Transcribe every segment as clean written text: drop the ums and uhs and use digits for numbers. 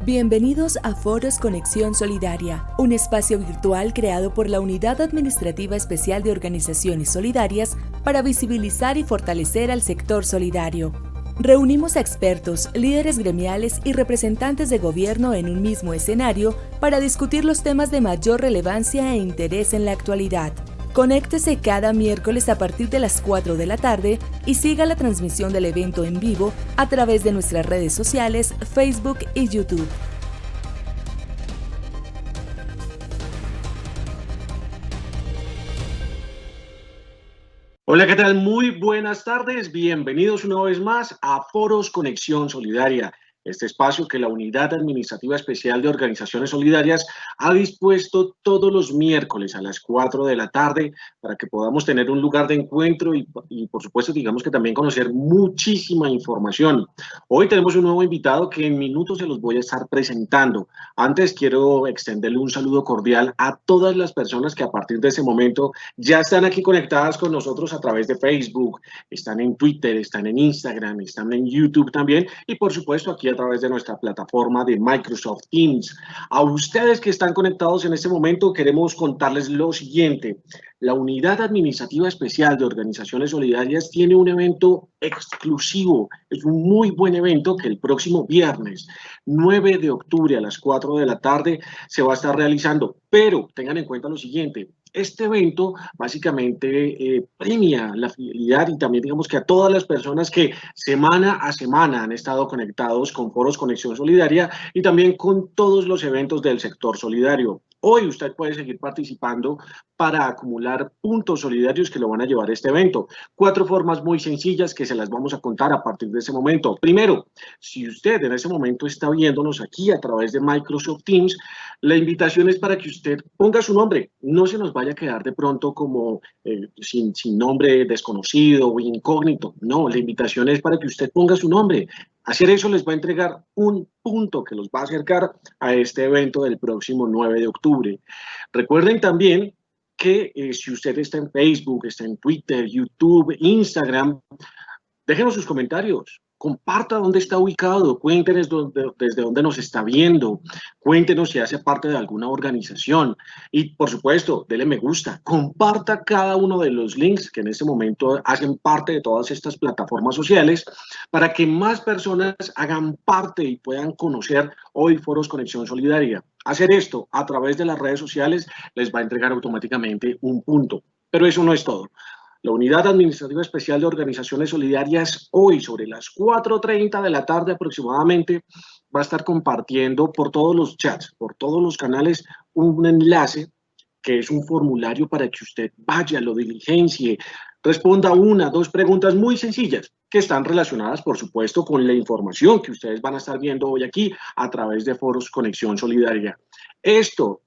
Bienvenidos a Foros Conexión Solidaria, un espacio virtual creado por la Unidad Administrativa Especial de Organizaciones Solidarias para visibilizar y fortalecer al sector solidario. Reunimos a expertos, líderes gremiales y representantes de gobierno en un mismo escenario para discutir los temas de mayor relevancia e interés en la actualidad. Conéctese cada miércoles a partir de las 4 de la tarde y siga la transmisión del evento en vivo a través de nuestras redes sociales, Facebook y YouTube. Hola, ¿qué tal? Muy buenas tardes. Bienvenidos una vez más a Foros Conexión Solidaria, este espacio que la Unidad Administrativa Especial de Organizaciones Solidarias ha dispuesto todos los miércoles a las 4 de la tarde para que podamos tener un lugar de encuentro y por supuesto, digamos que también conocer muchísima información. Hoy tenemos un nuevo invitado que en minutos se los voy a estar presentando. Antes quiero extenderle un saludo cordial a todas las personas que a partir de ese momento ya están aquí conectadas con nosotros a través de Facebook, están en Twitter, están en Instagram, están en YouTube también y por supuesto aquí a través de nuestra plataforma de Microsoft Teams. A ustedes que están conectados en este momento queremos contarles lo siguiente. La Unidad Administrativa Especial de Organizaciones Solidarias tiene un evento exclusivo. Es un muy buen evento que el próximo viernes 9 de octubre a las 4 de la tarde se va a estar realizando. Pero tengan en cuenta lo siguiente. Este evento básicamente premia la fidelidad y también digamos que a todas las personas que semana a semana han estado conectados con Foros Conexión Solidaria y también con todos los eventos del sector solidario. Hoy usted puede seguir participando para acumular puntos solidarios que lo van a llevar a este evento. 4 formas muy sencillas que se las vamos a contar a partir de ese momento. Primero, si usted en ese momento está viéndonos aquí a través de Microsoft Teams, la invitación es para que usted ponga su nombre. No se nos vaya a quedar de pronto como sin nombre desconocido o incógnito. No, la invitación es para que usted ponga su nombre. Hacer eso les va a entregar un punto que los va a acercar a este evento del próximo 9 de octubre. Recuerden también que si usted está en Facebook, está en Twitter, YouTube, Instagram, déjenos sus comentarios. Comparta dónde está ubicado, cuéntenos desde dónde nos está viendo, cuéntenos si hace parte de alguna organización y por supuesto, dele me gusta, comparta cada uno de los links que en este momento hacen parte de todas estas plataformas sociales para que más personas hagan parte y puedan conocer hoy Foros Conexión Solidaria. Hacer esto a través de las redes sociales les va a entregar automáticamente un punto, pero eso no es todo. La Unidad Administrativa Especial de Organizaciones Solidarias hoy sobre las 4:30 de la tarde aproximadamente va a estar compartiendo por todos los chats, por todos los canales, un enlace que es un formulario para que usted vaya, lo diligencie, responda 1, 2 preguntas muy sencillas que están relacionadas, por supuesto, con la información que ustedes van a estar viendo hoy aquí a través de Foros Conexión Solidaria.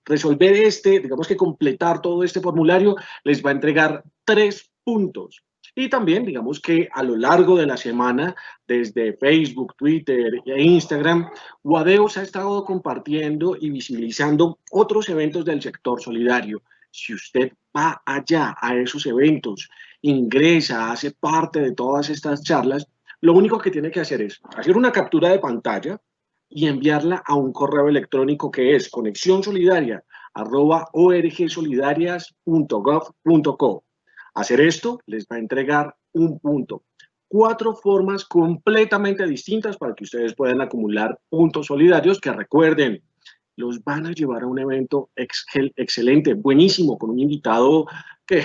Resolver digamos que completar todo este formulario les va a entregar 3 puntos. Y también, digamos que a lo largo de la semana, desde Facebook, Twitter e Instagram, Guadeos ha estado compartiendo y visibilizando otros eventos del sector solidario. Si usted va allá a esos eventos, ingresa, hace parte de todas estas charlas, lo único que tiene que hacer es hacer una captura de pantalla y enviarla a un correo electrónico que es conexionsolidaria@orgsolidarias.gov.co. Hacer esto les va a entregar un punto. 4 formas completamente distintas para que ustedes puedan acumular puntos solidarios que recuerden, los van a llevar a un evento excelente, buenísimo, con un invitado que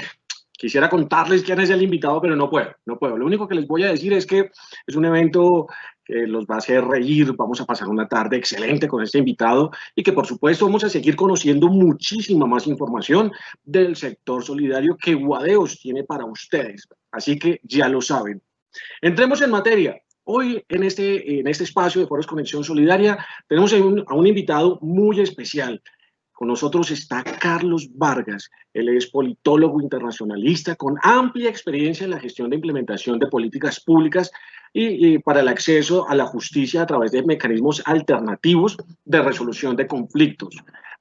quisiera contarles quién es el invitado, pero no puedo. Lo único que les voy a decir es que es un evento que los va a hacer reír, vamos a pasar una tarde excelente con este invitado y que por supuesto vamos a seguir conociendo muchísima más información del sector solidario que Guadeos tiene para ustedes. Así que ya lo saben. Entremos en materia. Hoy en este espacio de Foros Conexión Solidaria tenemos a un invitado muy especial. Con nosotros está Carlos Vargas. Él es politólogo internacionalista con amplia experiencia en la gestión de implementación de políticas públicas y para el acceso a la justicia a través de mecanismos alternativos de resolución de conflictos.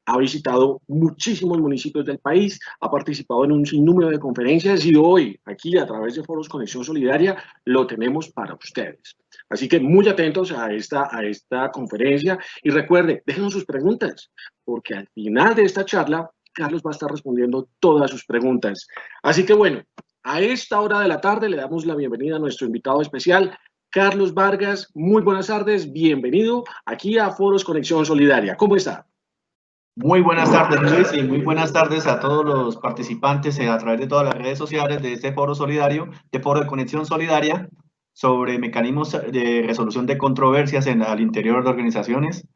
ha visitado muchísimos municipios del país, ha participado en un sinnúmero de conferencias y hoy, aquí a través de Foros Conexión Solidaria, lo tenemos para ustedes. Así que muy atentos a esta conferencia y recuerde, déjenos sus preguntas, porque al final de esta charla, Carlos va a estar respondiendo todas sus preguntas. Así que bueno, a esta hora de la tarde le damos la bienvenida a nuestro invitado especial, Carlos Vargas. Muy buenas tardes, bienvenido aquí a Foros Conexión Solidaria. ¿Cómo está? Muy buenas tardes, Luis, y muy buenas tardes a todos los participantes a través de todas las redes sociales de este foro solidario, de Foro de Conexión Solidaria, sobre mecanismos de resolución de controversias al interior de organizaciones.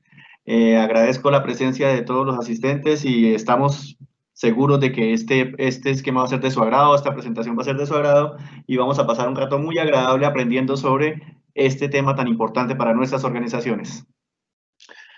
Agradezco la presencia de todos los asistentes y estamos seguros de que este esquema va a ser de su agrado, esta presentación va a ser de su agrado y vamos a pasar un rato muy agradable aprendiendo sobre este tema tan importante para nuestras organizaciones.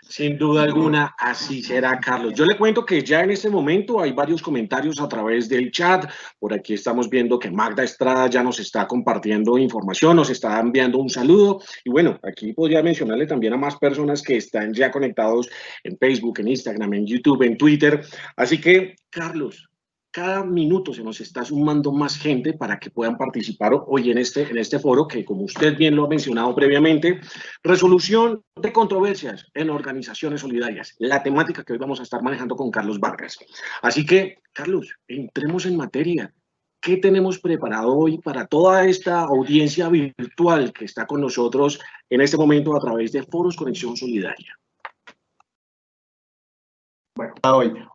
Sin duda alguna, así será, Carlos. Yo le cuento que ya en este momento hay varios comentarios a través del chat. Por aquí estamos viendo que Magda Estrada ya nos está compartiendo información, nos está enviando un saludo. Y bueno, aquí podría mencionarle también a más personas que están ya conectados en Facebook, en Instagram, en YouTube, en Twitter. Así que, Carlos, cada minuto se nos está sumando más gente para que puedan participar hoy en este foro que, como usted bien lo ha mencionado previamente, resolución de controversias en organizaciones solidarias, la temática que hoy vamos a estar manejando con Carlos Vargas. Así que, Carlos, entremos en materia. ¿Qué tenemos preparado hoy para toda esta audiencia virtual que está con nosotros en este momento a través de Foros Conexión Solidaria? Bueno,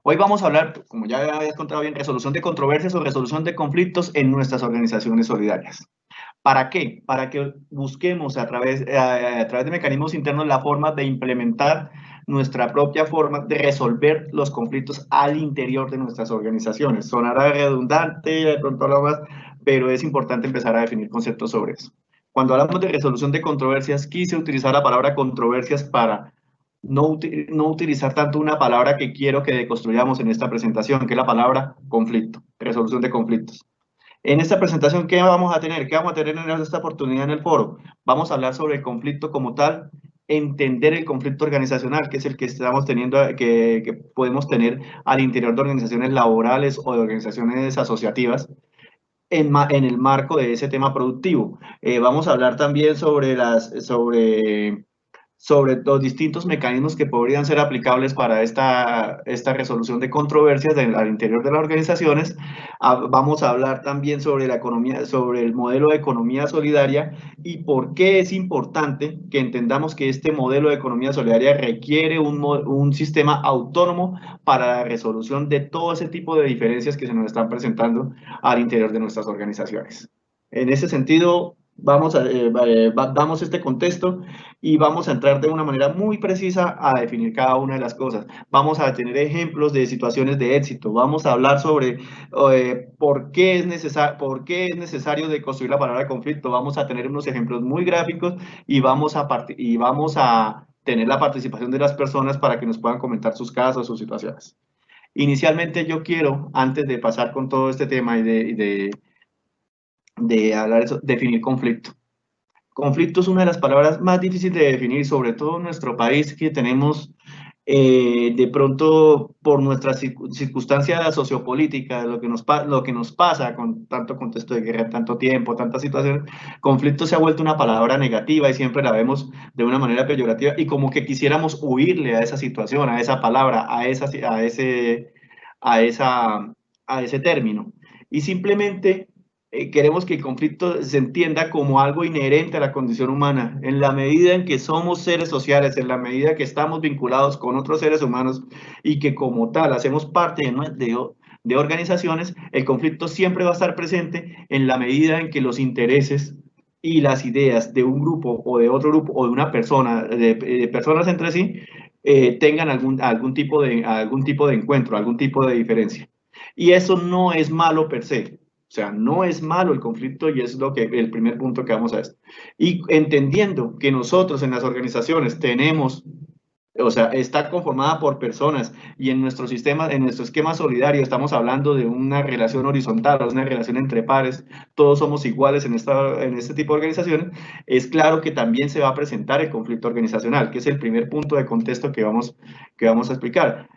hoy vamos a hablar, como ya habías contado bien, resolución de controversias o resolución de conflictos en nuestras organizaciones solidarias. ¿Para qué? Para que busquemos a través de mecanismos internos la forma de implementar nuestra propia forma de resolver los conflictos al interior de nuestras organizaciones. Sonará redundante, de pronto lo más, pero es importante empezar a definir conceptos sobre eso. Cuando hablamos de resolución de controversias, quise utilizar la palabra controversias para no utilizar tanto una palabra que quiero que deconstruyamos en esta presentación, que es la palabra conflicto, resolución de conflictos. En esta presentación, ¿qué vamos a tener? ¿Qué vamos a tener en esta oportunidad en el foro? Vamos a hablar sobre el conflicto como tal, entender el conflicto organizacional, que es el que estamos teniendo, que podemos tener al interior de organizaciones laborales o de organizaciones asociativas, en el marco de ese tema productivo. Vamos a hablar también sobre los distintos mecanismos que podrían ser aplicables para esta resolución de controversias al interior de las organizaciones. Vamos a hablar también sobre la economía, sobre el modelo de economía solidaria y por qué es importante que entendamos que este modelo de economía solidaria requiere un sistema autónomo para la resolución de todo ese tipo de diferencias que se nos están presentando al interior de nuestras organizaciones. En ese sentido, damos este contexto y vamos a entrar de una manera muy precisa a definir cada una de las cosas. Vamos a tener ejemplos de situaciones de éxito. Vamos a hablar sobre por qué es necesario de construir la palabra de conflicto. Vamos a tener unos ejemplos muy gráficos y vamos a tener la participación de las personas para que nos puedan comentar sus casos, sus situaciones. Inicialmente yo quiero, antes de pasar con todo este tema y de hablar eso, definir conflicto. Conflicto es una de las palabras más difíciles de definir, sobre todo en nuestro país, que tenemos de pronto por nuestra circunstancia sociopolítica, lo que nos pasa con tanto contexto de guerra, tanto tiempo, tantas situaciones, conflicto se ha vuelto una palabra negativa y siempre la vemos de una manera peyorativa y como que quisiéramos huirle a esa situación, a esa palabra, a ese término. Y simplemente queremos que el conflicto se entienda como algo inherente a la condición humana. En la medida en que somos seres sociales, en la medida que estamos vinculados con otros seres humanos y que como tal hacemos parte de organizaciones, el conflicto siempre va a estar presente en la medida en que los intereses y las ideas de un grupo o de otro grupo o de una persona, de personas entre sí, tengan algún tipo de encuentro, algún tipo de diferencia. Y eso no es malo per se. O sea, no es malo el conflicto y es el primer punto que vamos a ver. Y entendiendo que nosotros en las organizaciones tenemos, o sea, está conformada por personas y en nuestro sistema, en nuestro esquema solidario estamos hablando de una relación horizontal, una relación entre pares, todos somos iguales en este tipo de organizaciones, es claro que también se va a presentar el conflicto organizacional, que es el primer punto de contexto que vamos a explicar.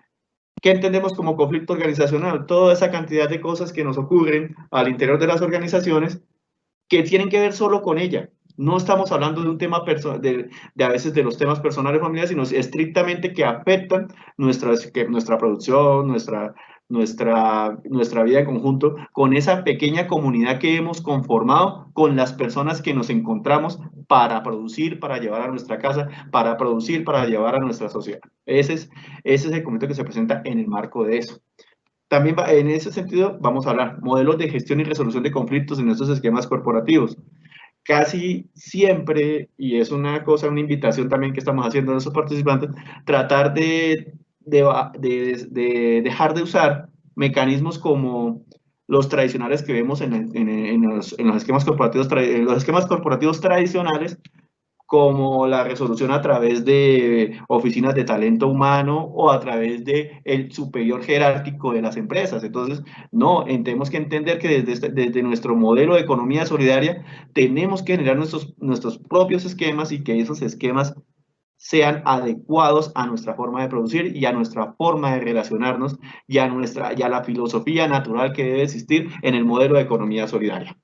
¿Qué entendemos como conflicto organizacional? Toda esa cantidad de cosas que nos ocurren al interior de las organizaciones que tienen que ver solo con ella. No estamos hablando de un tema de a veces de los temas personales familiares, sino estrictamente que afectan nuestra producción, nuestra vida en conjunto, con esa pequeña comunidad que hemos conformado con las personas que nos encontramos para producir, para llevar a nuestra casa, para producir, para llevar a nuestra sociedad. Ese es el conflicto que se presenta en el marco de eso. También en ese sentido vamos a hablar modelos de gestión y resolución de conflictos en estos esquemas corporativos. Casi siempre, y es una invitación también que estamos haciendo a nuestros participantes, tratar de dejar de usar mecanismos como los tradicionales que vemos en los esquemas corporativos tradicionales, como la resolución a través de oficinas de talento humano o a través de el superior jerárquico de las empresas. Entonces, no, tenemos que entender que desde nuestro modelo de economía solidaria tenemos que generar nuestros propios esquemas y que esos esquemas sean adecuados a nuestra forma de producir y a nuestra forma de relacionarnos y a la filosofía natural que debe existir en el modelo de economía solidaria.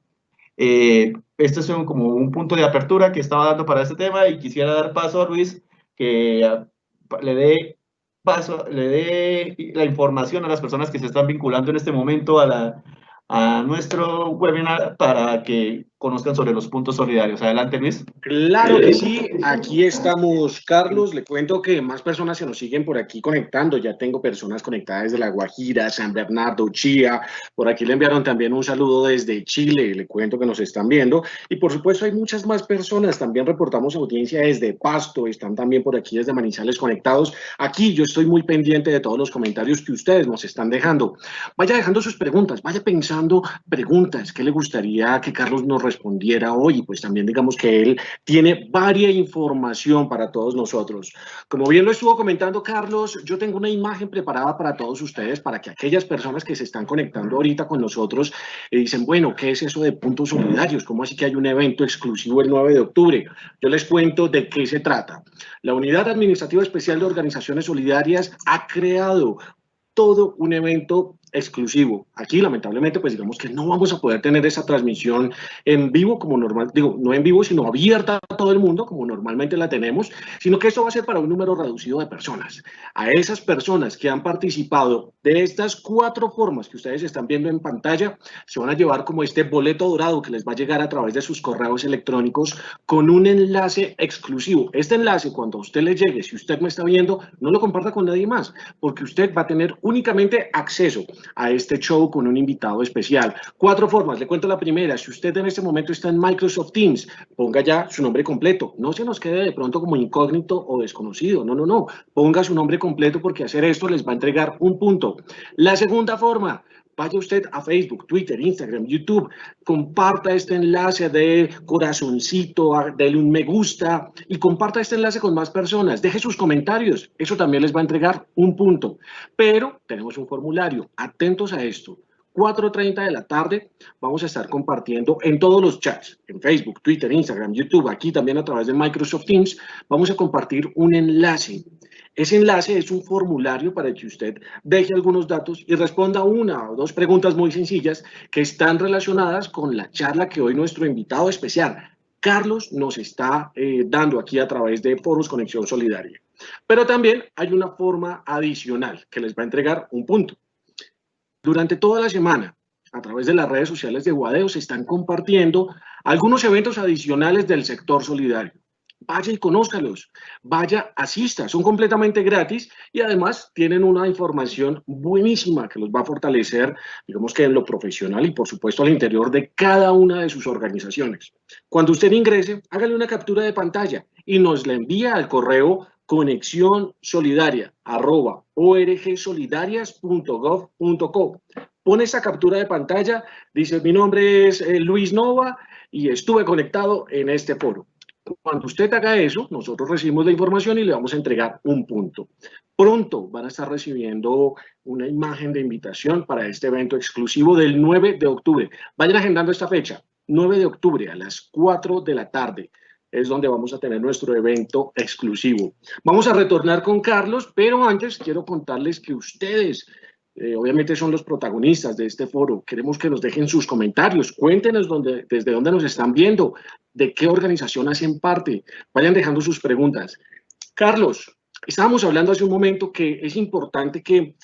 Este es como un punto de apertura que estaba dando para este tema y quisiera dar paso a Luis que le dé la información a las personas que se están vinculando en este momento a nuestro webinar para que conozcan sobre los puntos solidarios. Adelante, Luis. Claro que sí, aquí estamos, Carlos. Le cuento que más personas se nos siguen por aquí conectando. Ya tengo personas conectadas desde La Guajira, San Bernardo, Chía. Por aquí le enviaron también un saludo desde Chile. Le cuento que nos están viendo. Y por supuesto hay muchas más personas. También reportamos audiencia desde Pasto. Están también por aquí desde Manizales conectados. Aquí yo estoy muy pendiente de todos los comentarios que ustedes nos están dejando. Vaya dejando sus preguntas, vaya pensando preguntas que le gustaría que Carlos nos respondiera hoy, pues también digamos que él tiene varia información para todos nosotros. Como bien lo estuvo comentando Carlos, yo tengo una imagen preparada para todos ustedes, para que aquellas personas que se están conectando ahorita con nosotros dicen, bueno, ¿qué es eso de puntos solidarios? ¿Cómo así que hay un evento exclusivo el 9 de octubre? Yo les cuento de qué se trata. La Unidad Administrativa Especial de Organizaciones Solidarias ha creado todo un evento exclusivo. Aquí, lamentablemente, pues digamos que no vamos a poder tener esa transmisión en vivo como normal, digo, no en vivo, sino abierta a todo el mundo, como normalmente la tenemos, sino que esto va a ser para un número reducido de personas. A esas personas que han participado de estas 4 formas que ustedes están viendo en pantalla, se van a llevar como este boleto dorado que les va a llegar a través de sus correos electrónicos con un enlace exclusivo. Este enlace, cuando a usted le llegue, si usted me está viendo, no lo comparta con nadie más, porque usted va a tener únicamente acceso a este show con un invitado especial. 4 formas, le cuento la primera. Si usted en este momento está en Microsoft Teams, ponga ya su nombre completo. No se nos quede de pronto como incógnito o desconocido. No. Ponga su nombre completo porque hacer esto les va a entregar un punto. La segunda forma, vaya usted a Facebook, Twitter, Instagram, YouTube, comparta este enlace de corazoncito, dele un me gusta y comparta este enlace con más personas. Deje sus comentarios, eso también les va a entregar un punto. Pero tenemos un formulario, atentos a esto. 4:30 de la tarde vamos a estar compartiendo en todos los chats, en Facebook, Twitter, Instagram, YouTube, aquí también a través de Microsoft Teams, vamos a compartir un enlace. Ese enlace es un formulario para que usted deje algunos datos y responda 1 o 2 preguntas muy sencillas que están relacionadas con la charla que hoy nuestro invitado especial, Carlos, nos está dando aquí a través de Foros Conexión Solidaria. Pero también hay una forma adicional que les va a entregar un punto. Durante toda la semana, a través de las redes sociales de Guadeo, se están compartiendo algunos eventos adicionales del sector solidario. Vaya y conózcalos, vaya, asista, son completamente gratis y además tienen una información buenísima que los va a fortalecer, digamos que en lo profesional y por supuesto al interior de cada una de sus organizaciones. Cuando usted ingrese, hágale una captura de pantalla y nos la envía al correo conexionsolidaria@orgsolidarias.gov.co. Pone esa captura de pantalla, dice, mi nombre es Luis Nova y estuve conectado en este foro. Cuando usted haga eso, nosotros recibimos la información y le vamos a entregar un punto. Pronto van a estar recibiendo una imagen de invitación para este evento exclusivo del 9 de octubre. Vayan agendando esta fecha, 9 de octubre a las 4 de la tarde. es donde vamos a tener nuestro evento exclusivo. Vamos a retornar con Carlos, pero antes quiero contarles que ustedes obviamente son los protagonistas de este foro. Queremos que nos dejen sus comentarios, cuéntenos desde dónde nos están viendo, de qué organización hacen parte, vayan dejando sus preguntas. Carlos, estábamos hablando hace un momento que es importante que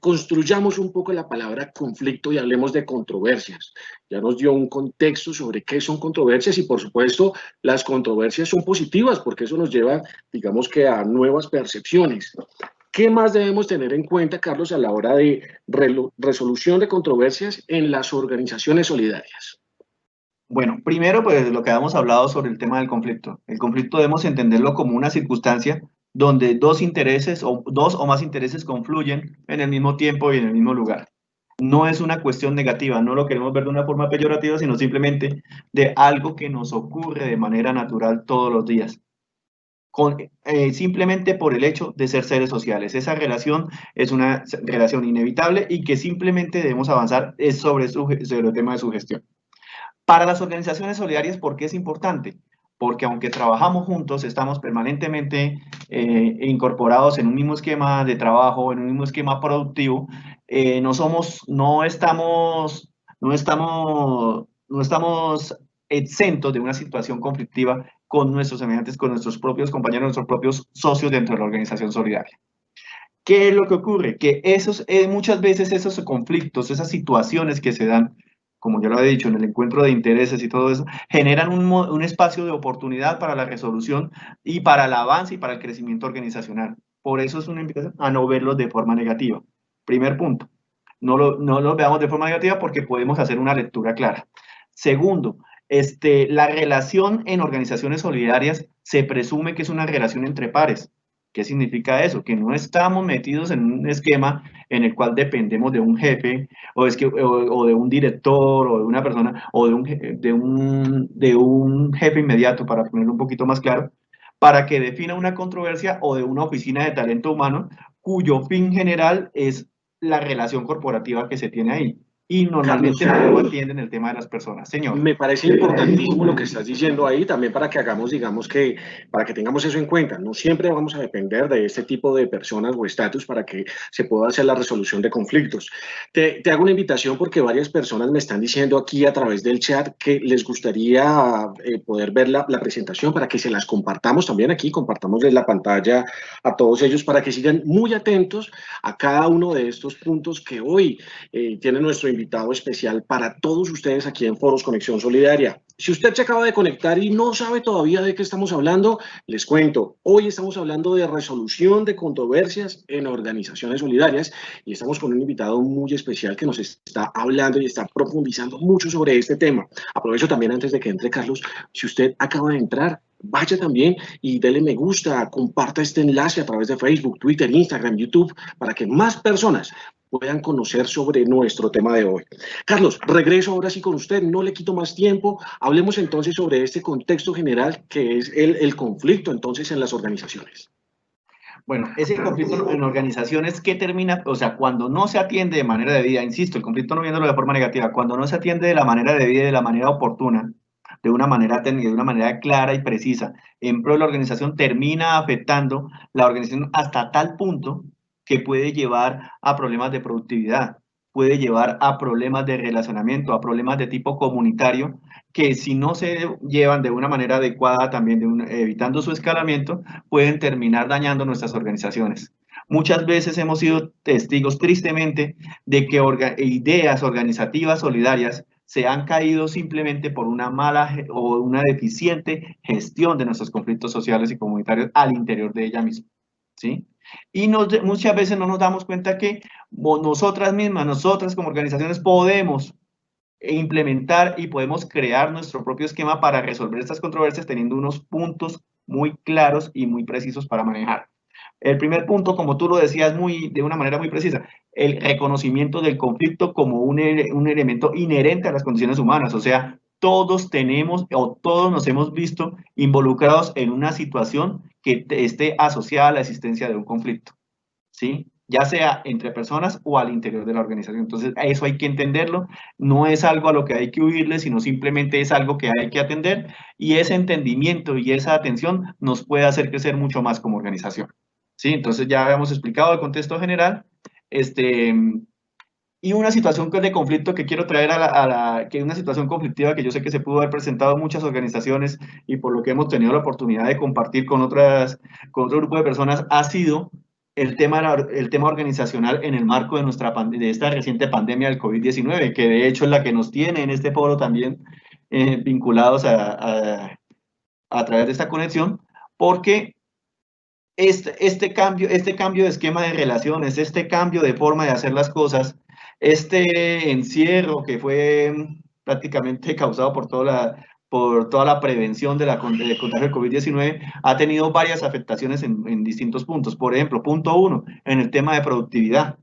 construyamos un poco la palabra conflicto y hablemos de controversias. Ya nos dio un contexto sobre qué son controversias y, por supuesto, las controversias son positivas porque eso nos lleva, digamos que, a nuevas percepciones. ¿Qué más debemos tener en cuenta, Carlos, a la hora de resolución de controversias en las organizaciones solidarias? Bueno, primero, pues lo que habíamos hablado sobre el tema del conflicto. El conflicto debemos entenderlo como una circunstancia donde dos intereses o dos o más intereses confluyen en el mismo tiempo y en el mismo lugar. No es una cuestión negativa, no lo queremos ver de una forma peyorativa, sino simplemente de algo que nos ocurre de manera natural todos los días. Simplemente por el hecho de ser seres sociales. Esa relación es una relación inevitable y que simplemente debemos avanzar sobre el tema de su gestión. Para las organizaciones solidarias, ¿por qué es importante? Porque aunque trabajamos juntos, estamos permanentemente incorporados en un mismo esquema de trabajo, en un mismo esquema productivo, no estamos exentos de una situación conflictiva con nuestros semejantes, con nuestros propios compañeros, nuestros propios socios dentro de la organización solidaria. ¿Qué es lo que ocurre? Que muchas veces esos conflictos, esas situaciones que se dan, como ya lo he dicho, en el encuentro de intereses y todo eso, generan un espacio de oportunidad para la resolución y para el avance y para el crecimiento organizacional. Por eso es una invitación a no verlos de forma negativa. Primer punto, no los veamos de forma negativa porque podemos hacer una lectura clara. Segundo, la relación en organizaciones solidarias se presume que es una relación entre pares. ¿Qué significa eso? Que no estamos metidos en un esquema en el cual dependemos de un jefe o de un director o de una persona o de un jefe inmediato, para ponerlo un poquito más claro, para que defina una controversia, o de una oficina de talento humano cuyo fin general es la relación corporativa que se tiene ahí. Y normalmente no atienden el tema de las personas. Señor. Me parece importantísimo lo que estás diciendo ahí, también para que hagamos, digamos que, para que tengamos eso en cuenta. No siempre vamos a depender de este tipo de personas o estatus para que se pueda hacer la resolución de conflictos. Te hago una invitación porque varias personas me están diciendo aquí a través del chat que les gustaría poder ver la presentación para que se las compartamos también aquí, compartamos la pantalla a todos ellos para que sigan muy atentos a cada uno de estos puntos que hoy tiene nuestro invitado especial para todos ustedes aquí en Foros Conexión Solidaria. Si usted se acaba de conectar y no sabe todavía de qué estamos hablando, les cuento. Hoy estamos hablando de resolución de controversias en organizaciones solidarias y estamos con un invitado muy especial que nos está hablando y está profundizando mucho sobre este tema. Aprovecho también antes de que entre Carlos, si usted acaba de entrar, vaya también y dele me gusta, comparta este enlace a través de Facebook, Twitter, Instagram, YouTube, para que más personas puedan conocer sobre nuestro tema de hoy. Carlos, regreso ahora sí con usted, no le quito más tiempo. Hablemos entonces sobre este contexto general que es el conflicto entonces en las organizaciones. Bueno, ese conflicto en organizaciones que termina, o sea, cuando no se atiende de manera debida, insisto, el conflicto no viéndolo de forma negativa, cuando no se atiende de la manera debida y de la manera oportuna, de una manera técnica, de una manera clara y precisa, en pro de la organización, termina afectando la organización hasta tal punto que puede llevar a problemas de productividad, puede llevar a problemas de relacionamiento, a problemas de tipo comunitario, que si no se llevan de una manera adecuada, también evitando su escalamiento, pueden terminar dañando nuestras organizaciones. Muchas veces hemos sido testigos, tristemente, de que ideas organizativas solidarias se han caído simplemente por una mala o una deficiente gestión de nuestros conflictos sociales y comunitarios al interior de ella misma, ¿sí? Y muchas veces no nos damos cuenta que nosotras mismas, nosotras como organizaciones podemos implementar y podemos crear nuestro propio esquema para resolver estas controversias teniendo unos puntos muy claros y muy precisos para manejar. El primer punto, como tú lo decías de una manera muy precisa, el reconocimiento del conflicto como un elemento inherente a las condiciones humanas, o sea, todos tenemos o todos nos hemos visto involucrados en una situación que esté asociada a la existencia de un conflicto, ¿sí? ya sea entre personas o al interior de la organización. Entonces, eso hay que entenderlo, no es algo a lo que hay que huirle, sino simplemente es algo que hay que atender, y ese entendimiento y esa atención nos puede hacer crecer mucho más como organización. ¿Sí? Entonces, ya habíamos explicado el contexto general, y una situación de conflicto que quiero traer que es una situación conflictiva que yo sé que se pudo haber presentado en muchas organizaciones, y por lo que hemos tenido la oportunidad de compartir con otro grupo de personas, ha sido el tema organizacional en el marco de esta reciente pandemia del COVID-19, que de hecho es la que nos tiene en este foro también vinculados a través de esta conexión, porque este cambio de esquema de relaciones, este cambio de forma de hacer las cosas, este encierro que fue prácticamente causado por toda la prevención del contagio del COVID-19, ha tenido varias afectaciones en distintos puntos. Por ejemplo, punto 1, en el tema de productividad.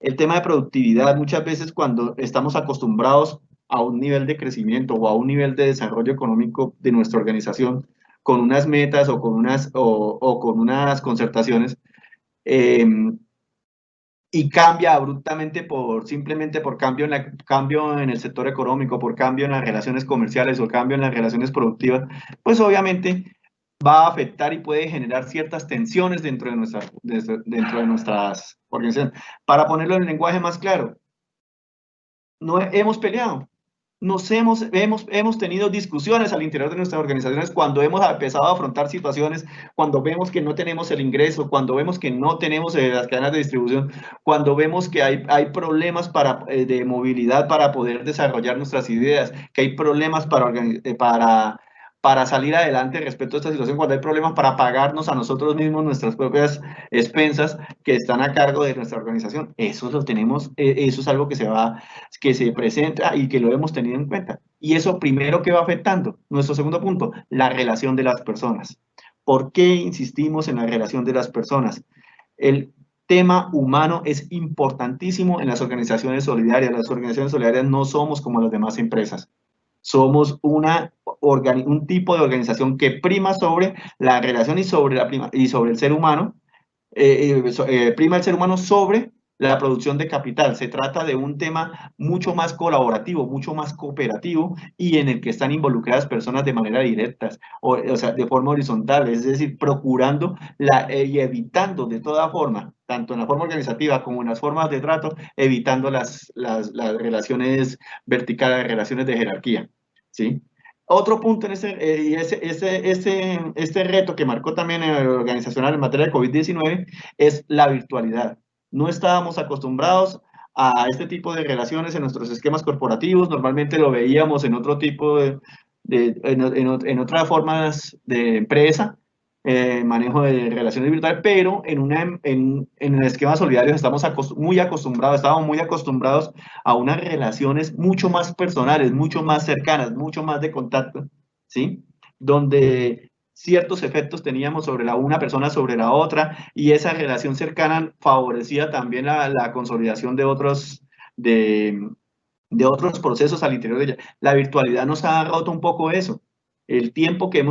El tema de productividad, muchas veces cuando estamos acostumbrados a un nivel de crecimiento o a un nivel de desarrollo económico de nuestra organización, con unas metas o con unas concertaciones, y cambia abruptamente simplemente por cambio en el sector económico, por cambio en las relaciones comerciales o cambio en las relaciones productivas, pues obviamente va a afectar y puede generar ciertas tensiones dentro de nuestras organizaciones. Para ponerlo en lenguaje más claro, no hemos peleado, hemos tenido discusiones al interior de nuestras organizaciones cuando hemos empezado a afrontar situaciones, cuando vemos que no tenemos el ingreso, cuando vemos que no tenemos las cadenas de distribución, cuando vemos que hay problemas de movilidad para poder desarrollar nuestras ideas, que hay problemas para salir adelante respecto a esta situación, cuando hay problemas para pagarnos a nosotros mismos nuestras propias expensas que están a cargo de nuestra organización. Eso lo tenemos, eso es algo que se presenta y que lo hemos tenido en cuenta. Y eso primero que va afectando. Nuestro segundo punto, la relación de las personas. ¿Por qué insistimos en la relación de las personas? El tema humano es importantísimo en las organizaciones solidarias. Las organizaciones solidarias no somos como las demás empresas. Somos un tipo de organización que prima sobre la relación y sobre el ser humano, prima el ser humano sobre la producción de capital. Se trata de un tema mucho más colaborativo, mucho más cooperativo, y en el que están involucradas personas de manera directa, o sea, de forma horizontal, es decir, procurando y evitando de toda forma, tanto en la forma organizativa como en las formas de trato, evitando las relaciones verticales, relaciones de jerarquía, ¿sí? Otro punto en este reto que marcó también el organizacional en materia de COVID-19 es la virtualidad. No estábamos acostumbrados a este tipo de relaciones en nuestros esquemas corporativos, normalmente lo veíamos en otro tipo en otras formas de empresa, manejo de relaciones virtuales, pero en el esquema solidario estábamos muy acostumbrados a unas relaciones mucho más personales, mucho más cercanas, mucho más de contacto, ¿sí? Donde ciertos efectos teníamos sobre una persona sobre la otra, y esa relación cercana favorecía también la consolidación de otros procesos al interior de ella. La virtualidad nos ha roto un poco eso. El tiempo que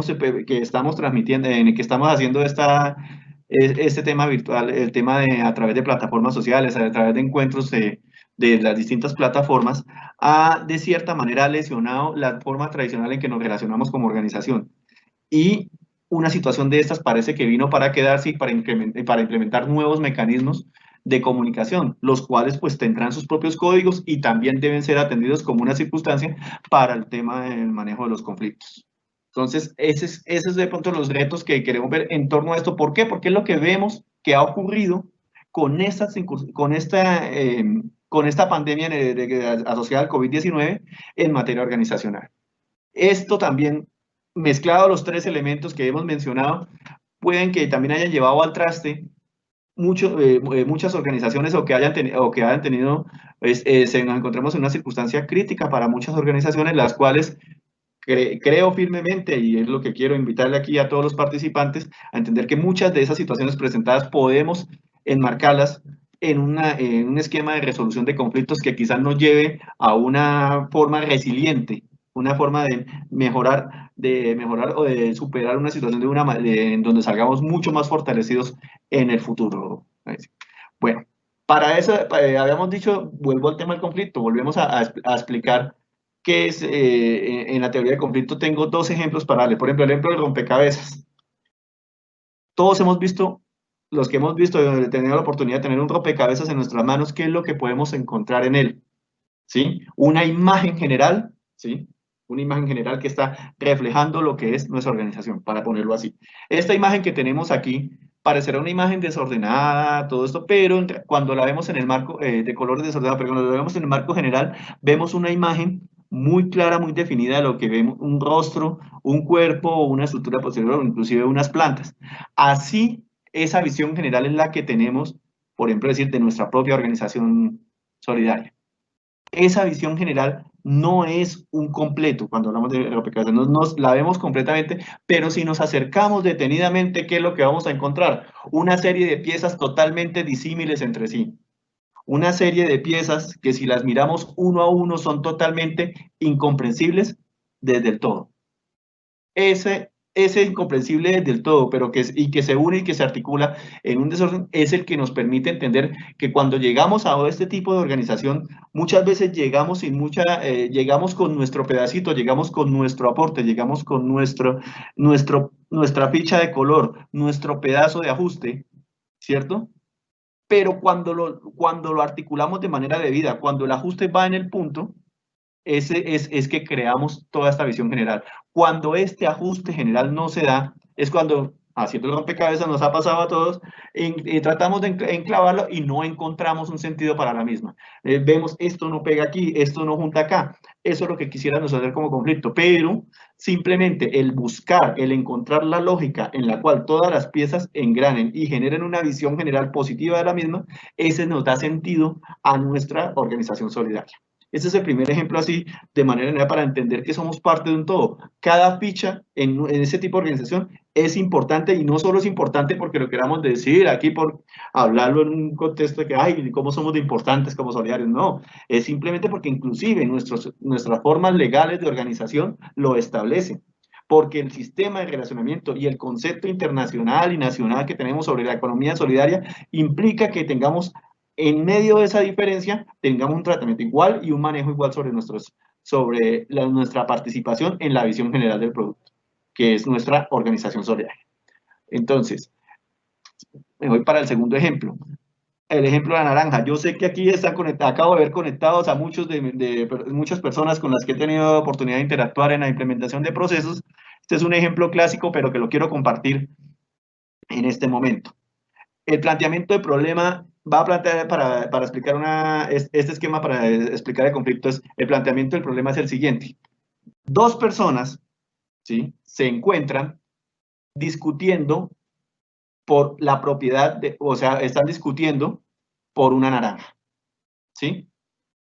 estamos transmitiendo, en el que estamos haciendo este tema virtual, el tema a través de plataformas sociales, a través de encuentros de las distintas plataformas, ha de cierta manera lesionado la forma tradicional en que nos relacionamos como organización. Y una situación de estas parece que vino para quedarse y para implementar nuevos mecanismos de comunicación, los cuales pues tendrán sus propios códigos y también deben ser atendidos como una circunstancia para el tema del manejo de los conflictos. Entonces, ese es de pronto los retos que queremos ver en torno a esto. ¿Por qué? Porque es lo que vemos que ha ocurrido con esta pandemia asociada al COVID-19 en materia organizacional. Esto también, mezclado los tres elementos que hemos mencionado, pueden que también hayan llevado al traste muchas organizaciones, o que hayan tenido, nos encontramos en una circunstancia crítica para muchas organizaciones, las cuales creo firmemente, y es lo que quiero invitarle aquí a todos los participantes, a entender que muchas de esas situaciones presentadas podemos enmarcarlas en un esquema de resolución de conflictos que quizás nos lleve a una forma resiliente, una forma de mejorar o de superar una situación en donde salgamos mucho más fortalecidos en el futuro. Bueno, Para eso, habíamos dicho, vuelvo al tema del conflicto, volvemos a explicar qué es, en la teoría del conflicto tengo dos ejemplos para darle. Por ejemplo, el ejemplo del rompecabezas. Todos hemos visto, los que hemos visto, tenido la oportunidad de tener un rompecabezas en nuestras manos, ¿qué es lo que podemos encontrar en él? ¿Sí? Una imagen general, ¿sí? Una imagen general que está reflejando lo que es nuestra organización, para ponerlo así. Esta imagen que tenemos aquí parecerá una imagen desordenada, todo esto, pero cuando la vemos en el marco de colores desordenados, pero cuando la vemos en el marco general, vemos una imagen muy clara, muy definida de lo que vemos, un rostro, un cuerpo, una estructura posterior, o inclusive unas plantas. Así, esa visión general es la que tenemos, por ejemplo, decir, de nuestra propia organización solidaria. Esa visión general no es un completo cuando hablamos de rompecabezas, nos la vemos completamente, pero si nos acercamos detenidamente, ¿qué es lo que vamos a encontrar? Una serie de piezas totalmente disímiles entre sí. Una serie de piezas que si las miramos uno a uno son totalmente incomprensibles desde el todo. Ese incomprensible del todo, pero que se une y que se articula en un desorden, es el que nos permite entender que cuando llegamos a este tipo de organización, muchas veces llegamos llegamos con nuestro pedacito, llegamos con nuestro aporte, llegamos con nuestra ficha de color, nuestro pedazo de ajuste, ¿cierto? Pero cuando lo articulamos de manera debida, cuando el ajuste va en el punto, es que creamos toda esta visión general. Cuando este ajuste general no se da, es cuando, haciendo el rompecabezas, nos ha pasado a todos, tratamos de enclavarlo y no encontramos un sentido para la misma. Vemos, esto no pega aquí, esto no junta acá. Eso es lo que quisiéramos hacer como conflicto, pero simplemente el buscar, el encontrar la lógica en la cual todas las piezas engranen y generen una visión general positiva de la misma, ese nos da sentido a nuestra organización solidaria. Ese es el primer ejemplo así, de manera para entender que somos parte de un todo. Cada ficha en ese tipo de organización es importante, y no solo es importante porque lo queramos decir aquí por hablarlo en un contexto de que, ay, cómo somos de importantes como solidarios. No, es simplemente porque inclusive nuestras formas legales de organización lo establecen. Porque el sistema de relacionamiento y el concepto internacional y nacional que tenemos sobre la economía solidaria implica que tengamos, en medio de esa diferencia, tengamos un tratamiento igual y un manejo igual sobre nuestra participación en la visión general del producto, que es nuestra organización solidaria. Entonces, me voy para el segundo ejemplo. El ejemplo de la naranja. Yo sé que aquí están conectados, acabo de ver conectados a muchas personas con las que he tenido oportunidad de interactuar en la implementación de procesos. Este es un ejemplo clásico, pero que lo quiero compartir en este momento. El planteamiento de problema va a plantear para explicar este esquema para explicar el conflicto. El planteamiento del problema es el siguiente. Dos personas, ¿sí?, se encuentran discutiendo por la propiedad, o sea, están discutiendo por una naranja, ¿sí?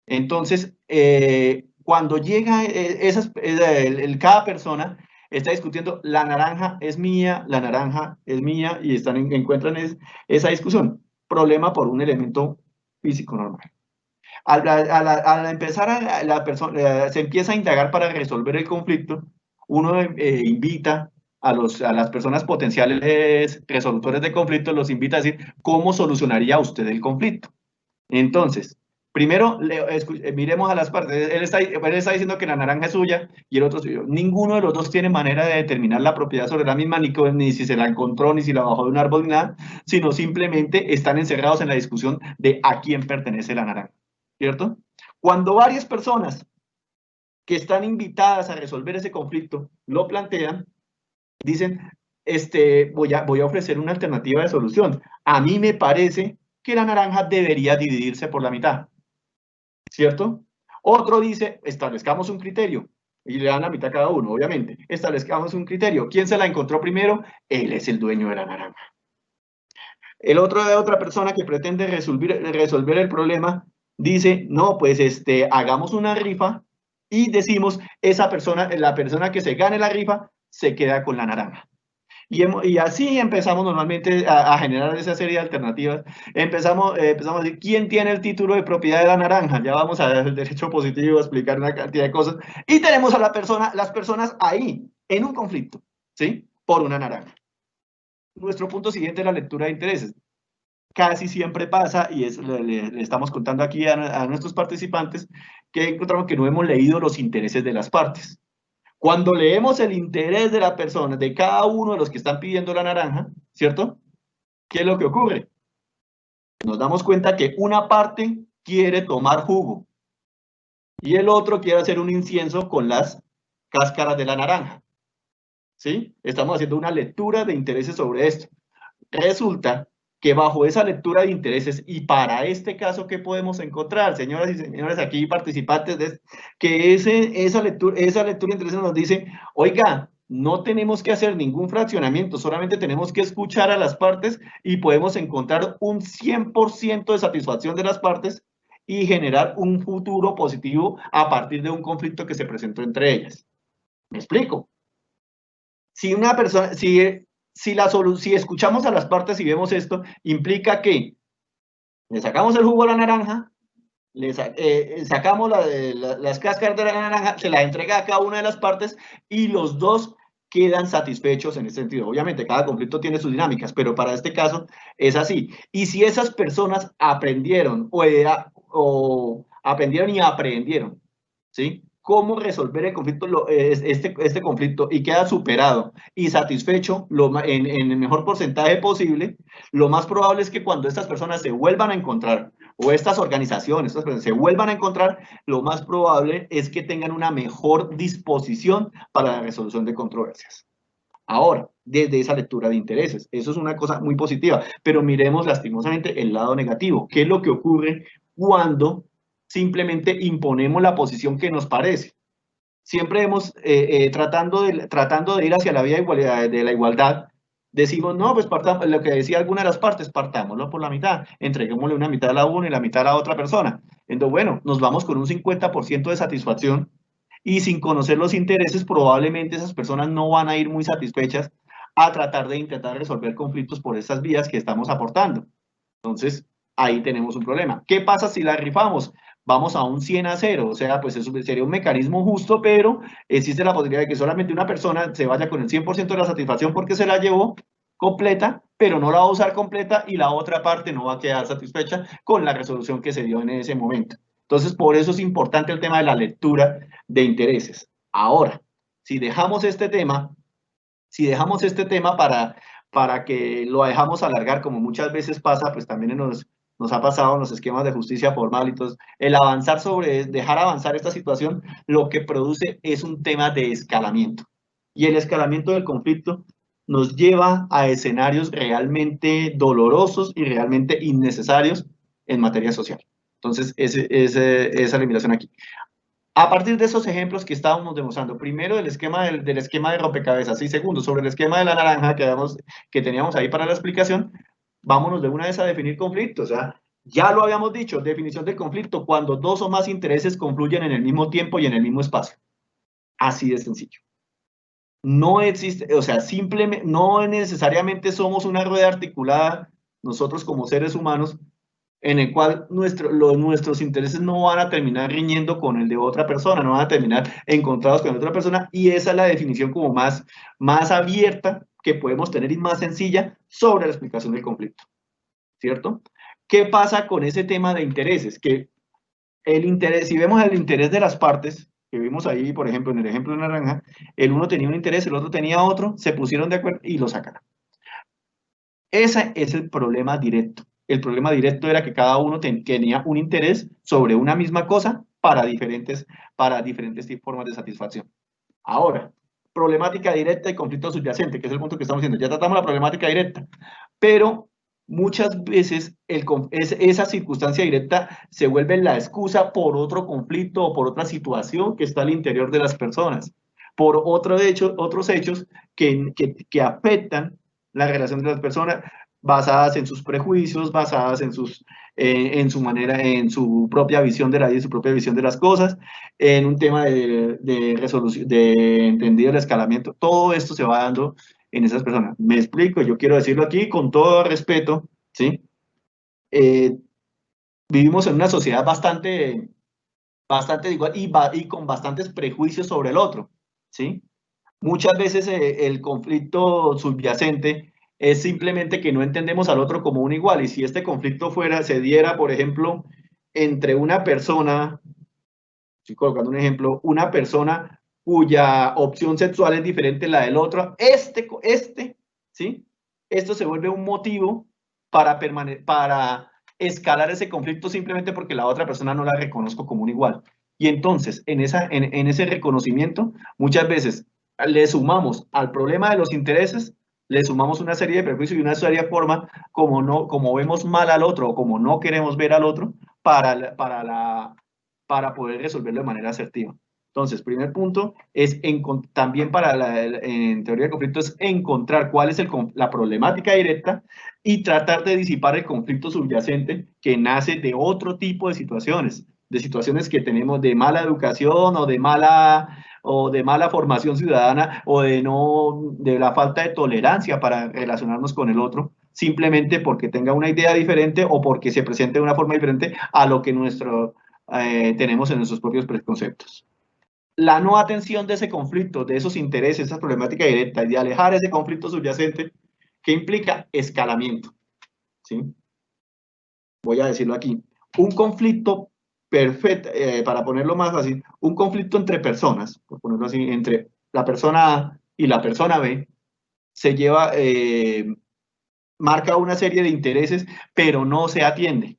Entonces, cuando llega cada persona está discutiendo, la naranja es mía, la naranja es mía, y encuentran esa discusión. Problema por un elemento físico normal. Al empezar, la persona se empieza a indagar para resolver el conflicto. Uno invita a las personas potenciales resolutores de conflictos, los invita a decir, ¿cómo solucionaría usted el conflicto? Entonces, primero, miremos a las partes. Él está diciendo que la naranja es suya y el otro es suyo. Ninguno de los dos tiene manera de determinar la propiedad sobre la misma, ni si se la encontró, ni si la bajó de un árbol, ni nada, sino simplemente están encerrados en la discusión de a quién pertenece la naranja, ¿cierto? Cuando varias personas que están invitadas a resolver ese conflicto lo plantean, dicen, voy a ofrecer una alternativa de solución. A mí me parece que la naranja debería dividirse por la mitad, ¿cierto? Otro dice, establezcamos un criterio, y le dan la mitad a cada uno, obviamente. Establezcamos un criterio. ¿Quién se la encontró primero? Él es el dueño de la naranja. Otra persona que pretende resolver el problema dice, no, pues hagamos una rifa y decimos, la persona que se gane la rifa se queda con la naranja. Y así empezamos normalmente a generar esa serie de alternativas. Empezamos a decir, ¿quién tiene el título de propiedad de la naranja? Ya vamos al derecho positivo, a explicar una cantidad de cosas. Y tenemos a las personas ahí, en un conflicto, ¿sí? Por una naranja. Nuestro punto siguiente es la lectura de intereses. casi siempre pasa, y le estamos contando aquí a nuestros participantes, que encontramos que no hemos leído los intereses de las partes. Cuando leemos el interés de la persona, de cada uno de los que están pidiendo la naranja, ¿cierto? ¿Qué es lo que ocurre? Nos damos cuenta que una parte quiere tomar jugo y el otro quiere hacer un incienso con las cáscaras de la naranja. ¿Sí? Estamos haciendo una lectura de intereses sobre esto. Resulta que bajo esa lectura de intereses, y para este caso, ¿qué podemos encontrar, señoras y señores aquí participantes? Que esa lectura de intereses nos dice, oiga, no tenemos que hacer ningún fraccionamiento, solamente tenemos que escuchar a las partes y podemos encontrar un 100% de satisfacción de las partes y generar un futuro positivo a partir de un conflicto que se presentó entre ellas. ¿Me explico? Si una persona, si escuchamos a las partes y vemos esto, implica que le sacamos el jugo a la naranja, sacamos las cáscaras de la naranja, se las entrega a cada una de las partes y los dos quedan satisfechos en ese sentido. Obviamente, cada conflicto tiene sus dinámicas, pero para este caso es así. Y si esas personas aprendieron o aprendieron y aprendieron, ¿sí? Cómo resolver el conflicto, este conflicto, y queda superado y satisfecho en el mejor porcentaje posible, lo más probable es que cuando estas personas se vuelvan a encontrar, o estas organizaciones se vuelvan a encontrar, lo más probable es que tengan una mejor disposición para la resolución de controversias. Ahora, desde esa lectura de intereses, eso es una cosa muy positiva, pero miremos lastimosamente el lado negativo. ¿Qué es lo que ocurre cuando simplemente imponemos la posición que nos parece? Siempre hemos, tratando de ir hacia la vía de la igualdad, decimos, no, pues partamos, lo que decía alguna de las partes, partámoslo por la mitad, entreguémosle una mitad a la una y la mitad a la otra persona. Entonces, bueno, nos vamos con un 50% de satisfacción y sin conocer los intereses, probablemente esas personas no van a ir muy satisfechas a tratar de intentar resolver conflictos por esas vías que estamos aportando. Entonces, ahí tenemos un problema. ¿Qué pasa si la rifamos? Vamos a un 100-0, o sea, pues eso sería un mecanismo justo, pero existe la posibilidad de que solamente una persona se vaya con el 100% de la satisfacción porque se la llevó completa, pero no la va a usar completa y la otra parte no va a quedar satisfecha con la resolución que se dio en ese momento. Entonces, por eso es importante el tema de la lectura de intereses. Ahora, si dejamos este tema para que lo dejamos alargar, como muchas veces pasa, pues también nos ha pasado en los esquemas de justicia formal y todo, el dejar avanzar esta situación, lo que produce es un tema de escalamiento. Y el escalamiento del conflicto nos lleva a escenarios realmente dolorosos y realmente innecesarios en materia social. Entonces, esa es la invitación aquí. A partir de esos ejemplos que estábamos demostrando, primero del esquema de rompecabezas y segundo sobre el esquema de la naranja que teníamos ahí para la explicación, vámonos de una vez a definir conflictos. O sea, ya lo habíamos dicho, definición del conflicto, cuando dos o más intereses confluyen en el mismo tiempo y en el mismo espacio. Así de sencillo. No existe, o sea, simplemente, no necesariamente somos una rueda articulada, nosotros como seres humanos, en el cual nuestros intereses no van a terminar riñendo con el de otra persona, no van a terminar encontrados con otra persona, y esa es la definición como más abierta que podemos tener y más sencilla sobre la explicación del conflicto, ¿cierto? ¿Qué pasa con ese tema de intereses? Que si vemos el interés de las partes, que vimos ahí, por ejemplo, en el ejemplo de naranja, el uno tenía un interés, el otro tenía otro, se pusieron de acuerdo y lo sacaron. Ese es el problema directo. El problema directo era que cada uno tenía un interés sobre una misma cosa para diferentes formas de satisfacción. Ahora, problemática directa y conflicto subyacente, que es el punto que estamos haciendo. Ya tratamos la problemática directa, pero muchas veces esa circunstancia directa se vuelve la excusa por otro conflicto o por otra situación que está al interior de las personas, por otros hechos que afectan la relación de las personas, basadas en sus prejuicios, basadas en su manera, en su propia visión de la vida y su propia visión de las cosas, en un tema de resolución, de entendido el escalamiento. Todo esto se va dando en esas personas. Me explico, yo quiero decirlo aquí con todo respeto, ¿sí? Vivimos en una sociedad bastante igual y con bastantes prejuicios sobre el otro, ¿sí? Muchas veces el conflicto subyacente es simplemente que no entendemos al otro como un igual. Y si este conflicto se diera, por ejemplo, entre una persona, estoy colocando un ejemplo, una persona cuya opción sexual es diferente a la del otro, ¿sí? Esto se vuelve un motivo para escalar ese conflicto simplemente porque la otra persona no la reconozco como un igual. Y entonces, en ese reconocimiento, muchas veces le sumamos al problema de los intereses, le sumamos una serie de prejuicios y una serie de formas como vemos mal al otro o como no queremos ver al otro para poder resolverlo de manera asertiva. Entonces, primer punto es también en teoría de conflicto es encontrar cuál es la problemática directa y tratar de disipar el conflicto subyacente que nace de otro tipo de situaciones que tenemos de mala educación o de mala formación ciudadana o de la falta de tolerancia para relacionarnos con el otro, simplemente porque tenga una idea diferente o porque se presente de una forma diferente a lo que tenemos en nuestros propios preconceptos. La no atención de ese conflicto, de esos intereses, esa problemática directa y de alejar ese conflicto subyacente, ¿qué implica? Escalamiento. ¿Sí? Voy a decirlo aquí. Un conflicto perfecto, para ponerlo más fácil, un conflicto entre personas, por ponerlo así, entre la persona A y la persona B, marca una serie de intereses, pero no se atiende.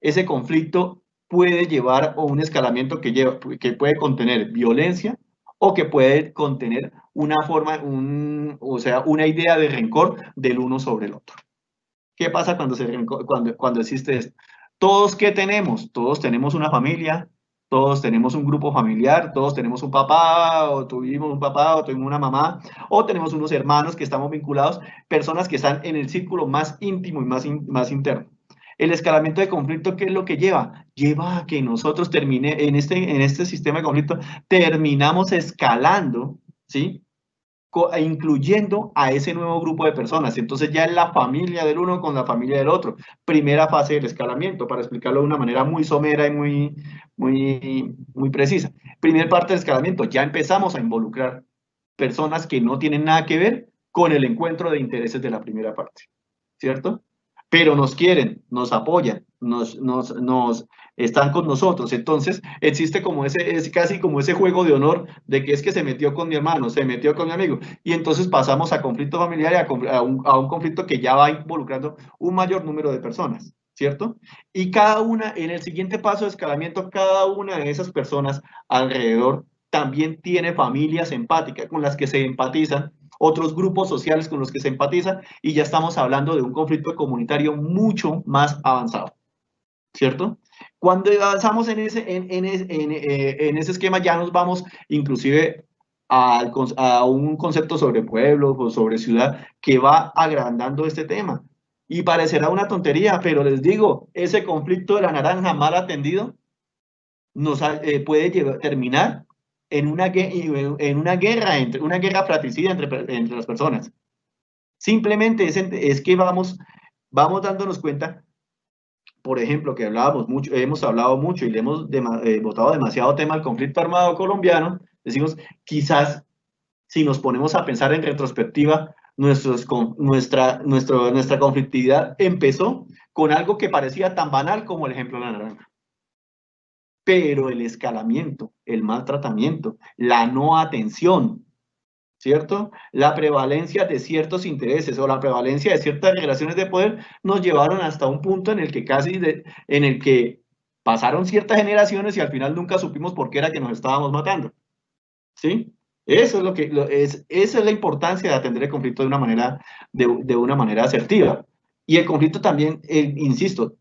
Ese conflicto puede llevar a un escalamiento que puede contener violencia o que puede contener una idea de rencor del uno sobre el otro. ¿Qué pasa cuando existe esto? ¿Todos qué tenemos? Todos tenemos una familia, todos tenemos un grupo familiar, todos tenemos un papá, o tuvimos un papá, o tuvimos una mamá, o tenemos unos hermanos que estamos vinculados, personas que están en el círculo más íntimo y más interno. El escalamiento de conflicto, ¿qué es lo que lleva? Lleva a que nosotros en este sistema de conflicto terminamos escalando, ¿sí? Incluyendo a ese nuevo grupo de personas. Entonces ya es la familia del uno con la familia del otro. Primera fase del escalamiento, para explicarlo de una manera muy somera y muy precisa. Primera parte del escalamiento, ya empezamos a involucrar personas que no tienen nada que ver con el encuentro de intereses de la primera parte, ¿cierto? Pero nos quieren, nos apoyan, están con nosotros. Entonces existe es casi como ese juego de honor de que es que se metió con mi hermano, se metió con mi amigo, y entonces pasamos a conflicto familiar y a un conflicto que ya va involucrando un mayor número de personas, ¿cierto? Y en el siguiente paso de escalamiento, cada una de esas personas alrededor también tiene familias empáticas con las que se empatizan, otros grupos sociales con los que se empatizan, y ya estamos hablando de un conflicto comunitario mucho más avanzado, ¿cierto? Cuando avanzamos en ese esquema, ya nos vamos inclusive a un concepto sobre pueblo o sobre ciudad que va agrandando este tema. Y parecerá una tontería, pero les digo, ese conflicto de la naranja mal atendido puede terminar en una guerra fratricida entre las personas. Simplemente es que vamos dándonos cuenta, por ejemplo, que hemos hablado mucho y le hemos botado demasiado tema al conflicto armado colombiano. Decimos, quizás si nos ponemos a pensar en retrospectiva, nuestra conflictividad empezó con algo que parecía tan banal como el ejemplo de la naranja. Pero el escalamiento, el maltratamiento, la no atención, ¿cierto? La prevalencia de ciertos intereses o la prevalencia de ciertas relaciones de poder nos llevaron hasta un punto en el que en el que pasaron ciertas generaciones y al final nunca supimos por qué era que nos estábamos matando, ¿sí? Eso es esa es la importancia de atender el conflicto de una manera asertiva. Y el conflicto también, insisto,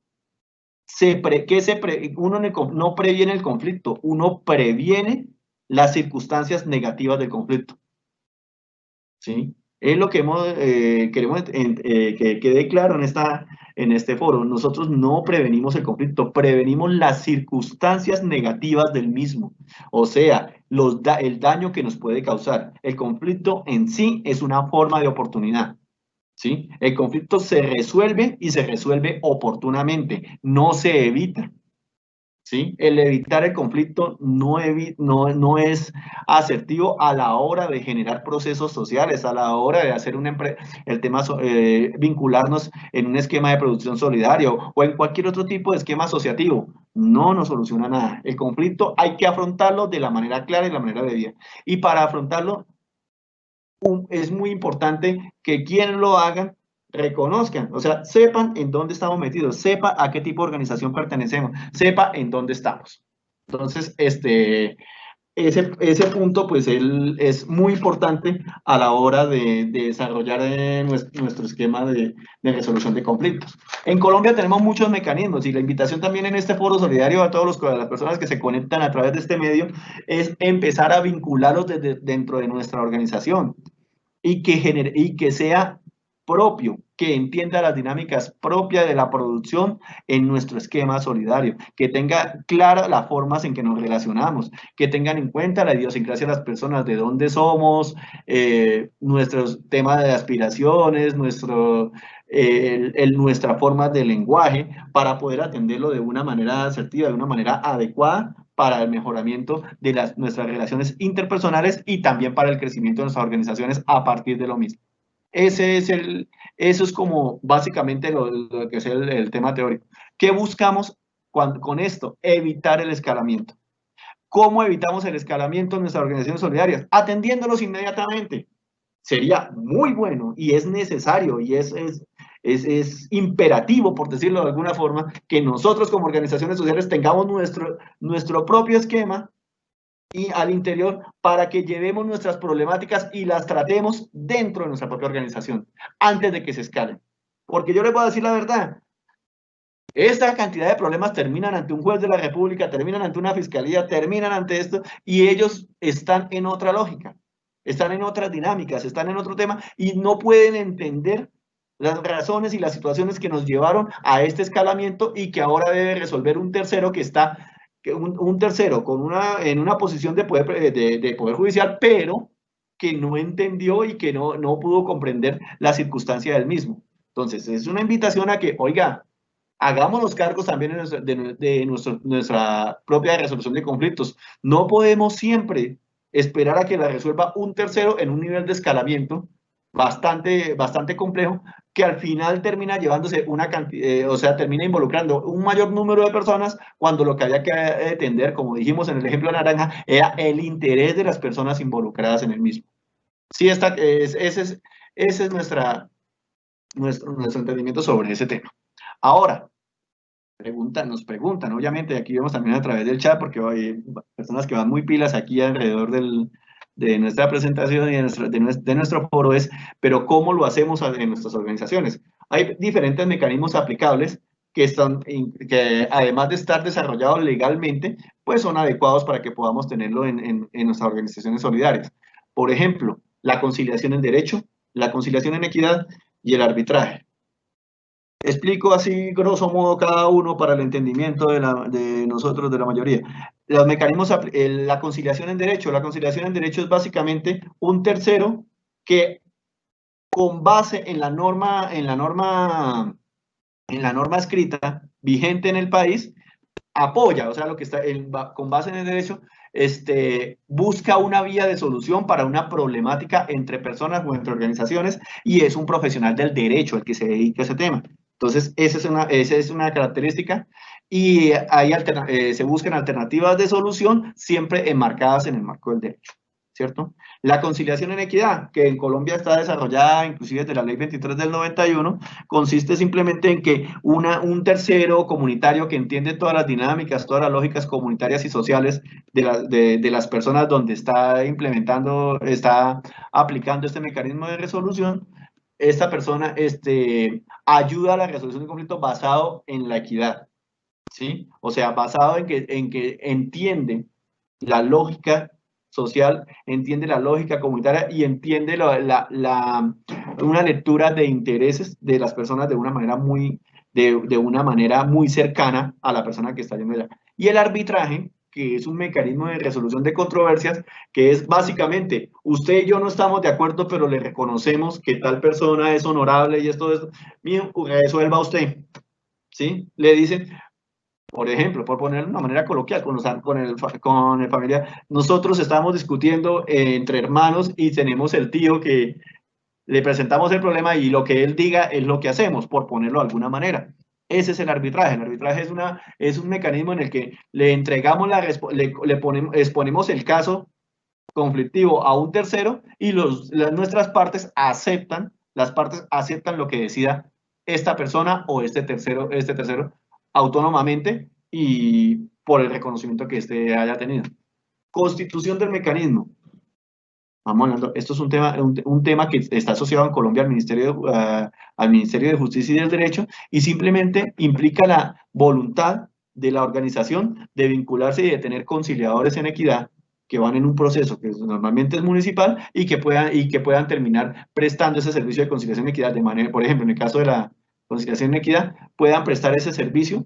uno no previene el conflicto, uno previene las circunstancias negativas del conflicto. ¿Sí? Es lo que queremos que quede claro en este foro. Nosotros no prevenimos el conflicto, prevenimos las circunstancias negativas del mismo. O sea, el daño que nos puede causar. El conflicto en sí es una forma de oportunidad. ¿Sí? El conflicto se resuelve y se resuelve oportunamente, no se evita. ¿sí? El evitar el conflicto no es asertivo a la hora de generar procesos sociales, a la hora de hacer el tema, vincularnos en un esquema de producción solidario o en cualquier otro tipo de esquema asociativo. No nos soluciona nada. El conflicto hay que afrontarlo de la manera clara y de la manera debida. Y para afrontarlo es muy importante que quienes lo hagan reconozcan, o sea, sepan en dónde estamos metidos, sepa a qué tipo de organización pertenecemos, sepa en dónde estamos. Entonces, ese punto, pues, es muy importante a la hora de desarrollar nuestro esquema de resolución de conflictos. En Colombia tenemos muchos mecanismos y la invitación también en este foro solidario a todas las personas que se conectan a través de este medio es empezar a vincularlos dentro de nuestra organización y que sea propio, que entienda las dinámicas propias de la producción en nuestro esquema solidario, que tenga claras las formas en que nos relacionamos, que tengan en cuenta la idiosincrasia de las personas, de dónde somos, nuestros temas de aspiraciones, nuestra forma de lenguaje, para poder atenderlo de una manera asertiva, de una manera adecuada para el mejoramiento de nuestras relaciones interpersonales y también para el crecimiento de nuestras organizaciones a partir de lo mismo. Eso es como básicamente lo que es el tema teórico. ¿Qué buscamos con esto? Evitar el escalamiento. ¿Cómo evitamos el escalamiento en nuestras organizaciones solidarias? Atendiéndolos inmediatamente. Sería muy bueno y es necesario y es imperativo, por decirlo de alguna forma, que nosotros como organizaciones sociales tengamos nuestro propio esquema y al interior para que llevemos nuestras problemáticas y las tratemos dentro de nuestra propia organización antes de que se escalen. Porque yo les voy a decir la verdad, esta cantidad de problemas terminan ante un juez de la República, terminan ante una fiscalía, terminan ante esto y ellos están en otra lógica, están en otras dinámicas, están en otro tema y no pueden entender las razones y las situaciones que nos llevaron a este escalamiento y que ahora debe resolver un tercero que está un tercero en una posición de poder judicial, pero que no entendió y que no pudo comprender la circunstancia del mismo. Entonces, es una invitación a que, oiga, hagamos los cargos también de nuestra propia resolución de conflictos. No podemos siempre esperar a que la resuelva un tercero en un nivel de escalamiento bastante complejo, que al final termina llevándose una cantidad, o sea, termina involucrando un mayor número de personas cuando lo que había que atender, como dijimos en el ejemplo de naranja, era el interés de las personas involucradas en el mismo. Sí, ese es nuestro entendimiento sobre ese tema. Ahora, nos preguntan, obviamente, aquí vemos también a través del chat, porque hay personas que van muy pilas aquí alrededor de nuestra presentación y de nuestro foro, pero ¿cómo lo hacemos en nuestras organizaciones? Hay diferentes mecanismos aplicables que además de estar desarrollados legalmente, pues son adecuados para que podamos tenerlo en nuestras organizaciones solidarias. Por ejemplo, la conciliación en derecho, la conciliación en equidad y el arbitraje. Explico así, grosso modo, cada uno para el entendimiento de nosotros, de la mayoría. Los mecanismos, la conciliación en derecho. La conciliación en derecho es básicamente un tercero que, con base en la norma escrita vigente en el país, apoya, o sea, lo que está con base en el derecho, busca una vía de solución para una problemática entre personas o entre organizaciones, y es un profesional del derecho el que se dedica a ese tema. Entonces, esa es una característica, y ahí se buscan alternativas de solución siempre enmarcadas en el marco del derecho, ¿cierto? La conciliación en equidad, que en Colombia está desarrollada inclusive desde la Ley 23 del 91, consiste simplemente en que un tercero comunitario que entiende todas las dinámicas, todas las lógicas comunitarias y sociales de las personas donde está aplicando este mecanismo de resolución, esta persona ayuda a la resolución de conflictos basado en la equidad, ¿sí? O sea, basado en que entiende la lógica social, entiende la lógica comunitaria y entiende una lectura de intereses de las personas de una manera muy cercana a la persona que está yendo allá. Y el arbitraje, que es un mecanismo de resolución de controversias, que es básicamente, usted y yo no estamos de acuerdo, pero le reconocemos que tal persona es honorable y esto, mijo, resuelva usted, ¿sí? Le dicen, Por ejemplo, por ponerlo de una manera coloquial, con el familiar, nosotros estamos discutiendo entre hermanos y tenemos el tío que le presentamos el problema y lo que él diga es lo que hacemos, por ponerlo de alguna manera. Ese es el arbitraje. El arbitraje es un mecanismo en el que le entregamos exponemos el caso conflictivo a un tercero y nuestras partes aceptan, las partes aceptan lo que decida esta persona o este tercero autónomamente y por el reconocimiento que éste haya tenido. Constitución del mecanismo. Vamos hablando, esto es un tema que está asociado en Colombia al Ministerio de Justicia y del Derecho y simplemente implica la voluntad de la organización de vincularse y de tener conciliadores en equidad que van en un proceso que normalmente es municipal y que puedan terminar prestando ese servicio de conciliación en equidad de manera, por ejemplo, en el caso de la conciliación en equidad, puedan prestar ese servicio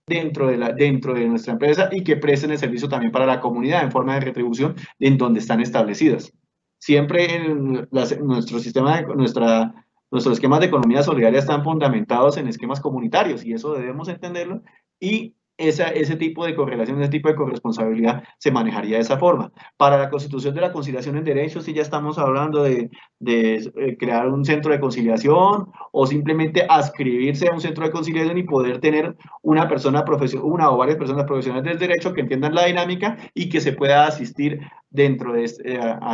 dentro de nuestra empresa y que presten el servicio también para la comunidad en forma de retribución en donde están establecidas. Siempre nuestros esquemas de economía solidaria están fundamentados en esquemas comunitarios y eso debemos entenderlo y ese tipo de correlación, ese tipo de corresponsabilidad se manejaría de esa forma. Para la constitución de la conciliación en derechos, sí ya estamos hablando de crear un centro de conciliación o simplemente adscribirse a un centro de conciliación y poder tener una o varias personas profesionales del derecho que entiendan la dinámica y que se pueda asistir dentro de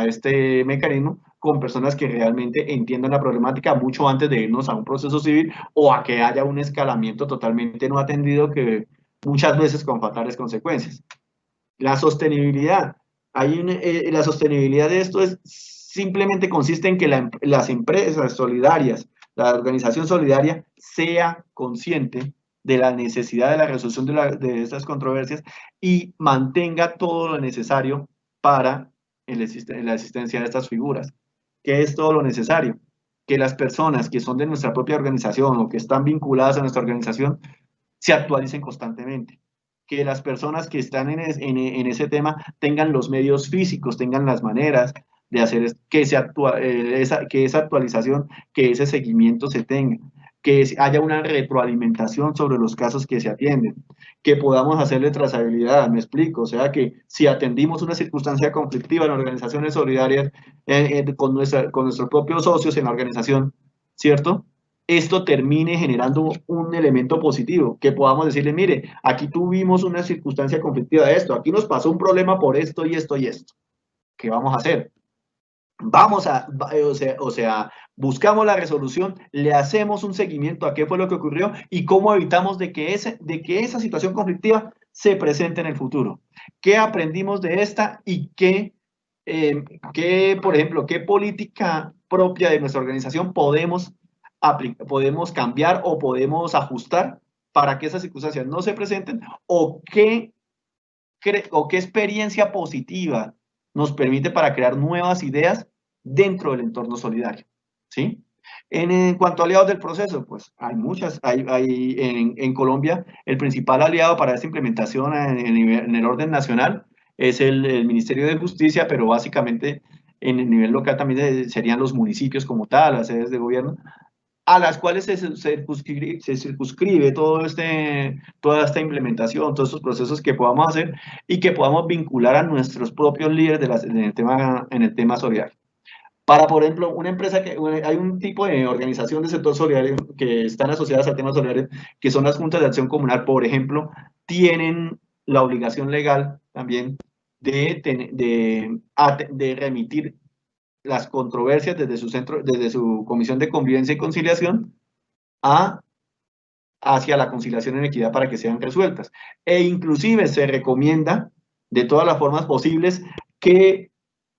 este mecanismo con personas que realmente entiendan la problemática mucho antes de irnos a un proceso civil o a que haya un escalamiento totalmente no atendido que muchas veces con fatales consecuencias. La sostenibilidad. La sostenibilidad de esto simplemente consiste en que las empresas solidarias, la organización solidaria, sea consciente de la necesidad de la resolución de estas controversias y mantenga todo lo necesario para la existencia de estas figuras. ¿Qué es todo lo necesario? Que las personas que son de nuestra propia organización o que están vinculadas a nuestra organización se actualicen constantemente, que las personas que están en ese tema tengan los medios físicos, tengan las maneras de hacer que esa actualización, que ese seguimiento se tenga, que haya una retroalimentación sobre los casos que se atienden, que podamos hacerle trazabilidad, me explico, o sea que si atendimos una circunstancia conflictiva en organizaciones solidarias con nuestros propios socios en la organización, ¿cierto? Esto termine generando un elemento positivo, que podamos decirle, mire, aquí tuvimos una circunstancia conflictiva de esto, aquí nos pasó un problema por esto y esto y esto. ¿Qué vamos a hacer? Buscamos la resolución, le hacemos un seguimiento a qué fue lo que ocurrió y cómo evitamos de que esa situación conflictiva se presente en el futuro. ¿Qué aprendimos de esta y por ejemplo, qué política propia de nuestra organización podemos cambiar o podemos ajustar para que esas circunstancias no se presenten o qué experiencia positiva nos permite para crear nuevas ideas dentro del entorno solidario, ¿sí? En cuanto a aliados del proceso, pues hay muchas. En Colombia, el principal aliado para esta implementación en el orden nacional es el Ministerio de Justicia, pero básicamente en el nivel local también serían los municipios como tal, las sedes de gobierno, a las cuales se circunscribe toda esta implementación, todos estos procesos que podamos hacer y que podamos vincular a nuestros propios líderes en el tema solidario. Para, por ejemplo, una empresa hay un tipo de organización de sector solidario que están asociadas al tema solidario, que son las juntas de acción comunal, por ejemplo, tienen la obligación legal también de remitir las controversias desde su Comisión de Convivencia y Conciliación hacia la conciliación en equidad para que sean resueltas. E inclusive se recomienda de todas las formas posibles que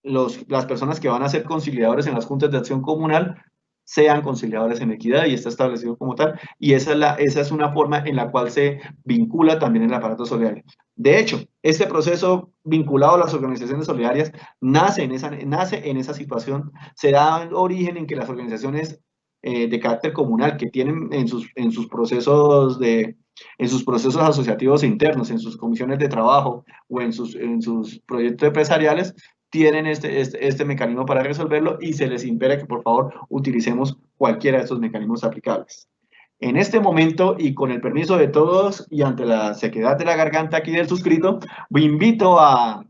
las personas que van a ser conciliadores en las juntas de acción comunal sean conciliadores en equidad y está establecido como tal, y esa es una forma en la cual se vincula también el aparato solidario. De hecho, este proceso vinculado a las organizaciones solidarias nace en esa situación, se da origen en que las organizaciones de carácter comunal que tienen en sus procesos asociativos internos, en sus comisiones de trabajo o en sus proyectos empresariales, tienen este mecanismo para resolverlo y se les impera que por favor utilicemos cualquiera de estos mecanismos aplicables. En este momento, y con el permiso de todos y ante la sequedad de la garganta aquí del suscrito, invito a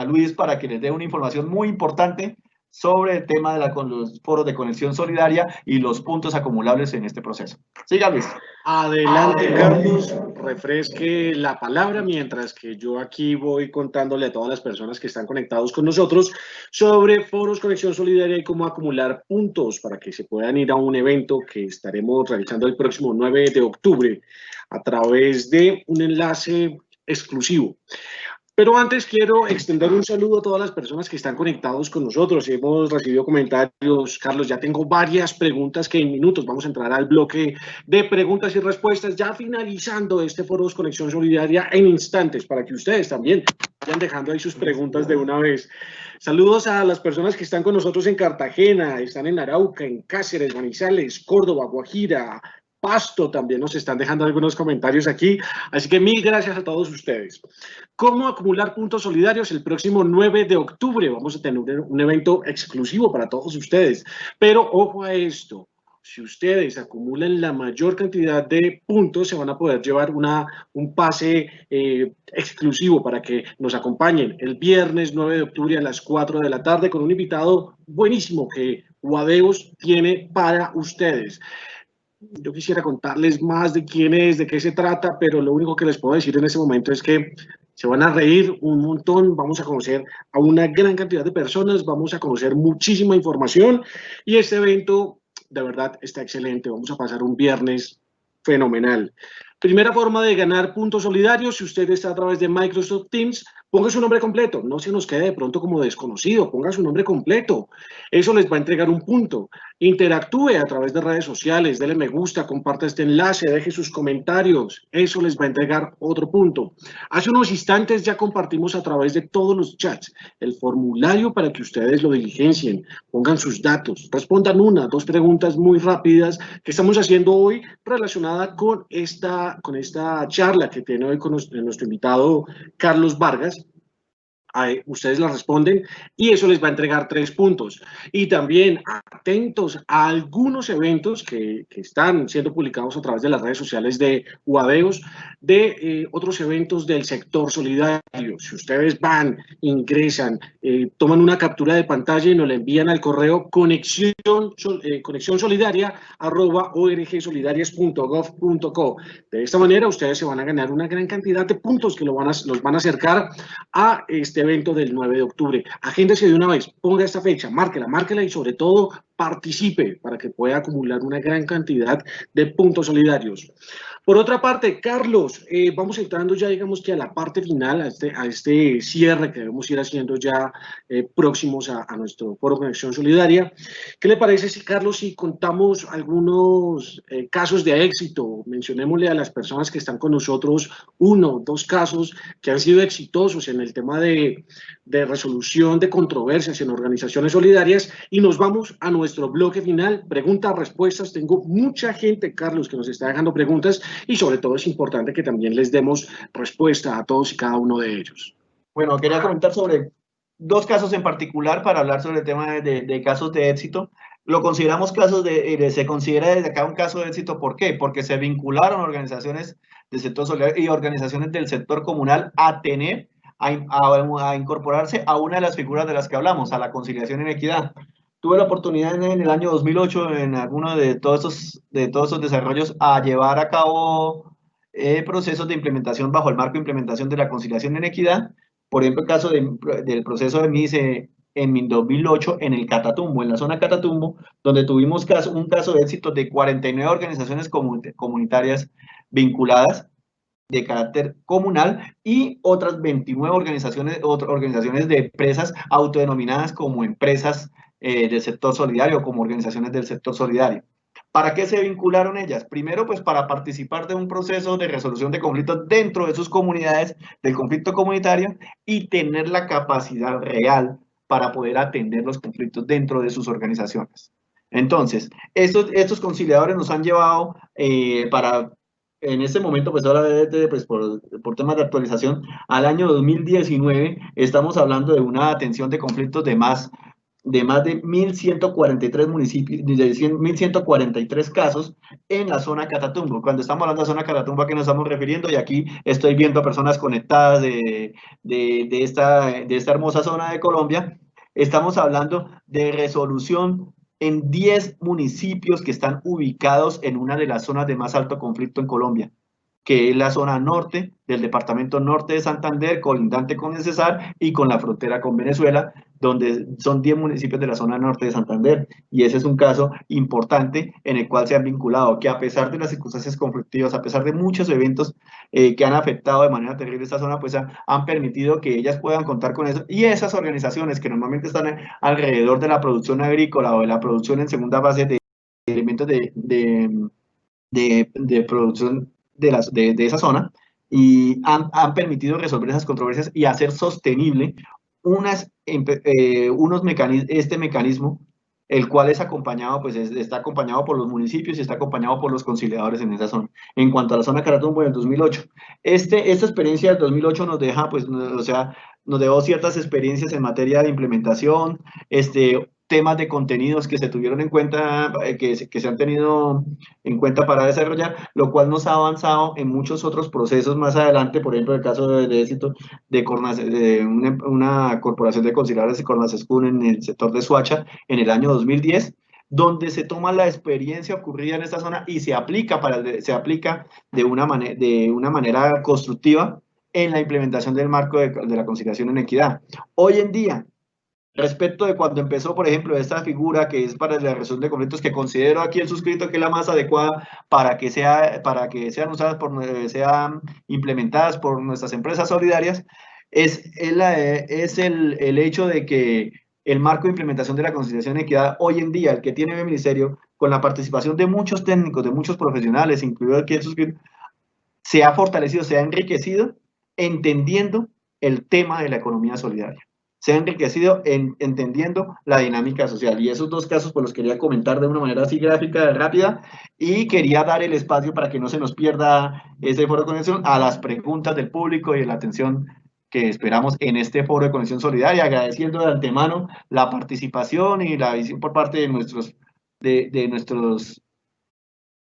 Luis para que les dé una información muy importante sobre el tema de los foros de conexión solidaria y los puntos acumulables en este proceso. Siga, Luis. Adelante, Carlos, refresque la palabra mientras que yo aquí voy contándole a todas las personas que están conectados con nosotros sobre Foros Conexión Solidaria y cómo acumular puntos para que se puedan ir a un evento que estaremos realizando el próximo 9 de octubre a través de un enlace exclusivo. Pero antes quiero extender un saludo a todas las personas que están conectados con nosotros. Hemos recibido comentarios. Carlos, ya tengo varias preguntas que en minutos vamos a entrar al bloque de preguntas y respuestas, ya finalizando este Foro de Conexión Solidaria en instantes, para que ustedes también vayan dejando ahí sus preguntas de una vez. Saludos a las personas que están con nosotros en Cartagena, están en Arauca, en Cáceres, Manizales, Córdoba, Guajira, Pasto, también nos están dejando algunos comentarios aquí, así que mil gracias a todos ustedes. ¿Cómo acumular puntos solidarios? El próximo 9 de octubre vamos a tener un evento exclusivo para todos ustedes, pero ojo a esto, si ustedes acumulan la mayor cantidad de puntos, se van a poder llevar un pase exclusivo para que nos acompañen el viernes 9 de octubre a las 4 de la tarde con un invitado buenísimo que Guadeos tiene para ustedes. Yo quisiera contarles más de quién es, de qué se trata, pero lo único que les puedo decir en ese momento es que se van a reír un montón, vamos a conocer a una gran cantidad de personas, vamos a conocer muchísima información y este evento de verdad está excelente. Vamos a pasar un viernes fenomenal. Primera forma de ganar puntos solidarios, si usted está a través de Microsoft Teams, ponga su nombre completo, no se nos quede de pronto como desconocido, ponga su nombre completo, eso les va a entregar un punto. Interactúe a través de redes sociales, dele me gusta, comparta este enlace, deje sus comentarios, eso les va a entregar otro punto. Hace unos instantes ya compartimos a través de todos los chats el formulario para que ustedes lo diligencien, pongan sus datos, respondan 2 preguntas muy rápidas que estamos haciendo hoy relacionada con esta charla que tiene hoy con nuestro invitado Carlos Vargas. Ustedes la responden y eso les va a entregar 3 puntos. Y también atentos a algunos eventos que están siendo publicados a través de las redes sociales de Guadeos, de otros eventos del sector solidario. Si ustedes van, ingresan, toman una captura de pantalla y nos la envían al correo conexionsolidaria@orgsolidarias.gov.co. De esta manera ustedes se van a ganar una gran cantidad de puntos que los van a acercar a este evento del 9 de octubre. Agéndese de una vez, ponga esta fecha, márquela y sobre todo participe para que pueda acumular una gran cantidad de puntos solidarios. Por otra parte, Carlos, vamos entrando ya, digamos que a la parte final, a este cierre que debemos ir haciendo ya próximos a nuestro Foro Conexión Solidaria. ¿Qué le parece, Carlos, si contamos algunos casos de éxito? Mencionémosle a las personas que están con nosotros 1, 2 casos que han sido exitosos en el tema de resolución de controversias en organizaciones solidarias y nos vamos a nuestro bloque final, preguntas, respuestas. Tengo mucha gente, Carlos, que nos está dejando preguntas y sobre todo es importante que también les demos respuesta a todos y cada uno de ellos. Bueno, quería comentar sobre 2 casos en particular para hablar sobre el tema de casos de éxito. Lo consideramos se considera desde acá un caso de éxito. ¿Por qué? Porque se vincularon organizaciones del sector solidario y organizaciones del sector comunal a incorporarse a una de las figuras de las que hablamos, a la conciliación en equidad. Tuve la oportunidad en el año 2008, en alguno de todos esos desarrollos, a llevar a cabo procesos de implementación bajo el marco de implementación de la conciliación en equidad. Por ejemplo, el caso del proceso de MISE en 2008 en el Catatumbo, en la zona Catatumbo, donde tuvimos un caso de éxito de 49 organizaciones comunitarias vinculadas de carácter comunal y otras 29 organizaciones de empresas autodenominadas como empresas del sector solidario, como organizaciones del sector solidario. ¿Para qué se vincularon ellas? Primero, pues para participar de un proceso de resolución de conflictos dentro de sus comunidades, del conflicto comunitario, y tener la capacidad real para poder atender los conflictos dentro de sus organizaciones. Entonces, estos conciliadores nos han llevado en este momento, pues ahora por temas de actualización, al año 2019 estamos hablando de una atención de conflictos de más de más de 1.143 municipios, de 1.143 casos en la zona Catatumbo. Cuando estamos hablando de zona Catatumbo, ¿a qué nos estamos refiriendo? Y aquí estoy viendo a personas conectadas de esta hermosa zona de Colombia. Estamos hablando de resolución en 10 municipios que están ubicados en una de las zonas de más alto conflicto en Colombia, que es la zona norte del departamento norte de Santander, colindante con el Cesar y con la frontera con Venezuela, donde son 10 municipios de la zona norte de Santander. Y ese es un caso importante en el cual se han vinculado, que a pesar de las circunstancias conflictivas, a pesar de muchos eventos que han afectado de manera terrible esta zona, pues han permitido que ellas puedan contar con eso. Y esas organizaciones que normalmente están alrededor de la producción agrícola o de la producción en segunda fase de elementos de producción de esa zona, y han permitido resolver esas controversias y hacer sostenible este mecanismo, el cual es acompañado, pues está acompañado por los municipios y está acompañado por los conciliadores en esa zona. En cuanto a la zona Caratumbo del 2008, esta experiencia del 2008 nos deja, pues, o sea, nos dejó ciertas experiencias en materia de implementación, temas de contenidos que se tuvieron en cuenta, que se han tenido en cuenta para desarrollar, lo cual nos ha avanzado en muchos otros procesos más adelante. Por ejemplo, el caso de éxito de una corporación de conciliadores y Cornasescun en el sector de Soacha en el año 2010, donde se toma la experiencia ocurrida en esta zona y se aplica de una manera constructiva en la implementación del marco de la conciliación en equidad. Hoy en día, respecto de cuando empezó, por ejemplo, esta figura que es para la resolución de conflictos, que considero aquí el suscrito que es la más adecuada para que sean usadas sean implementadas por nuestras empresas solidarias, es el hecho de que el marco de implementación de la conciliación y equidad hoy en día, el que tiene el ministerio, con la participación de muchos técnicos, de muchos profesionales, incluido aquí el suscrito, se ha fortalecido, se ha enriquecido, entendiendo el tema de la economía solidaria. Se ha enriquecido entendiendo la dinámica social. Y esos dos casos pues los quería comentar de una manera así gráfica, rápida, y quería dar el espacio para que no se nos pierda ese foro de conexión a las preguntas del público y la atención que esperamos en este foro de conexión solidaria, agradeciendo de antemano la participación y la visión por parte de nuestros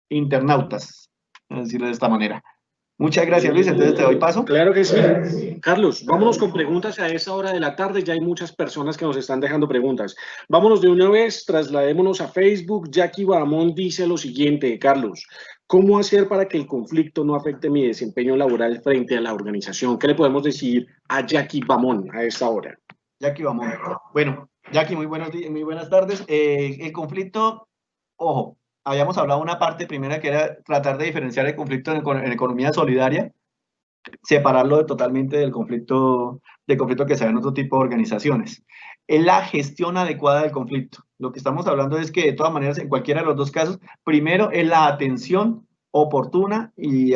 internautas, a decirlo de esta manera. Muchas gracias, Luis. Entonces te doy paso. Claro que sí. Carlos, vámonos con preguntas a esa hora de la tarde. Ya hay muchas personas que nos están dejando preguntas. Vámonos de una vez, trasladémonos a Facebook. Jackie Bamón dice lo siguiente, Carlos, ¿cómo hacer para que el conflicto no afecte mi desempeño laboral frente a la organización? ¿Qué le podemos decir a Jackie Bamón a esta hora? Jackie Bamón. Bueno, Jackie, muy buenas tardes. El conflicto, ojo, habíamos hablado una parte primera que era tratar de diferenciar el conflicto en economía solidaria, separarlo totalmente del conflicto que se da en otro tipo de organizaciones. Es la gestión adecuada del conflicto. Lo que estamos hablando es que de todas maneras, en cualquiera de los dos casos, primero es la atención oportuna y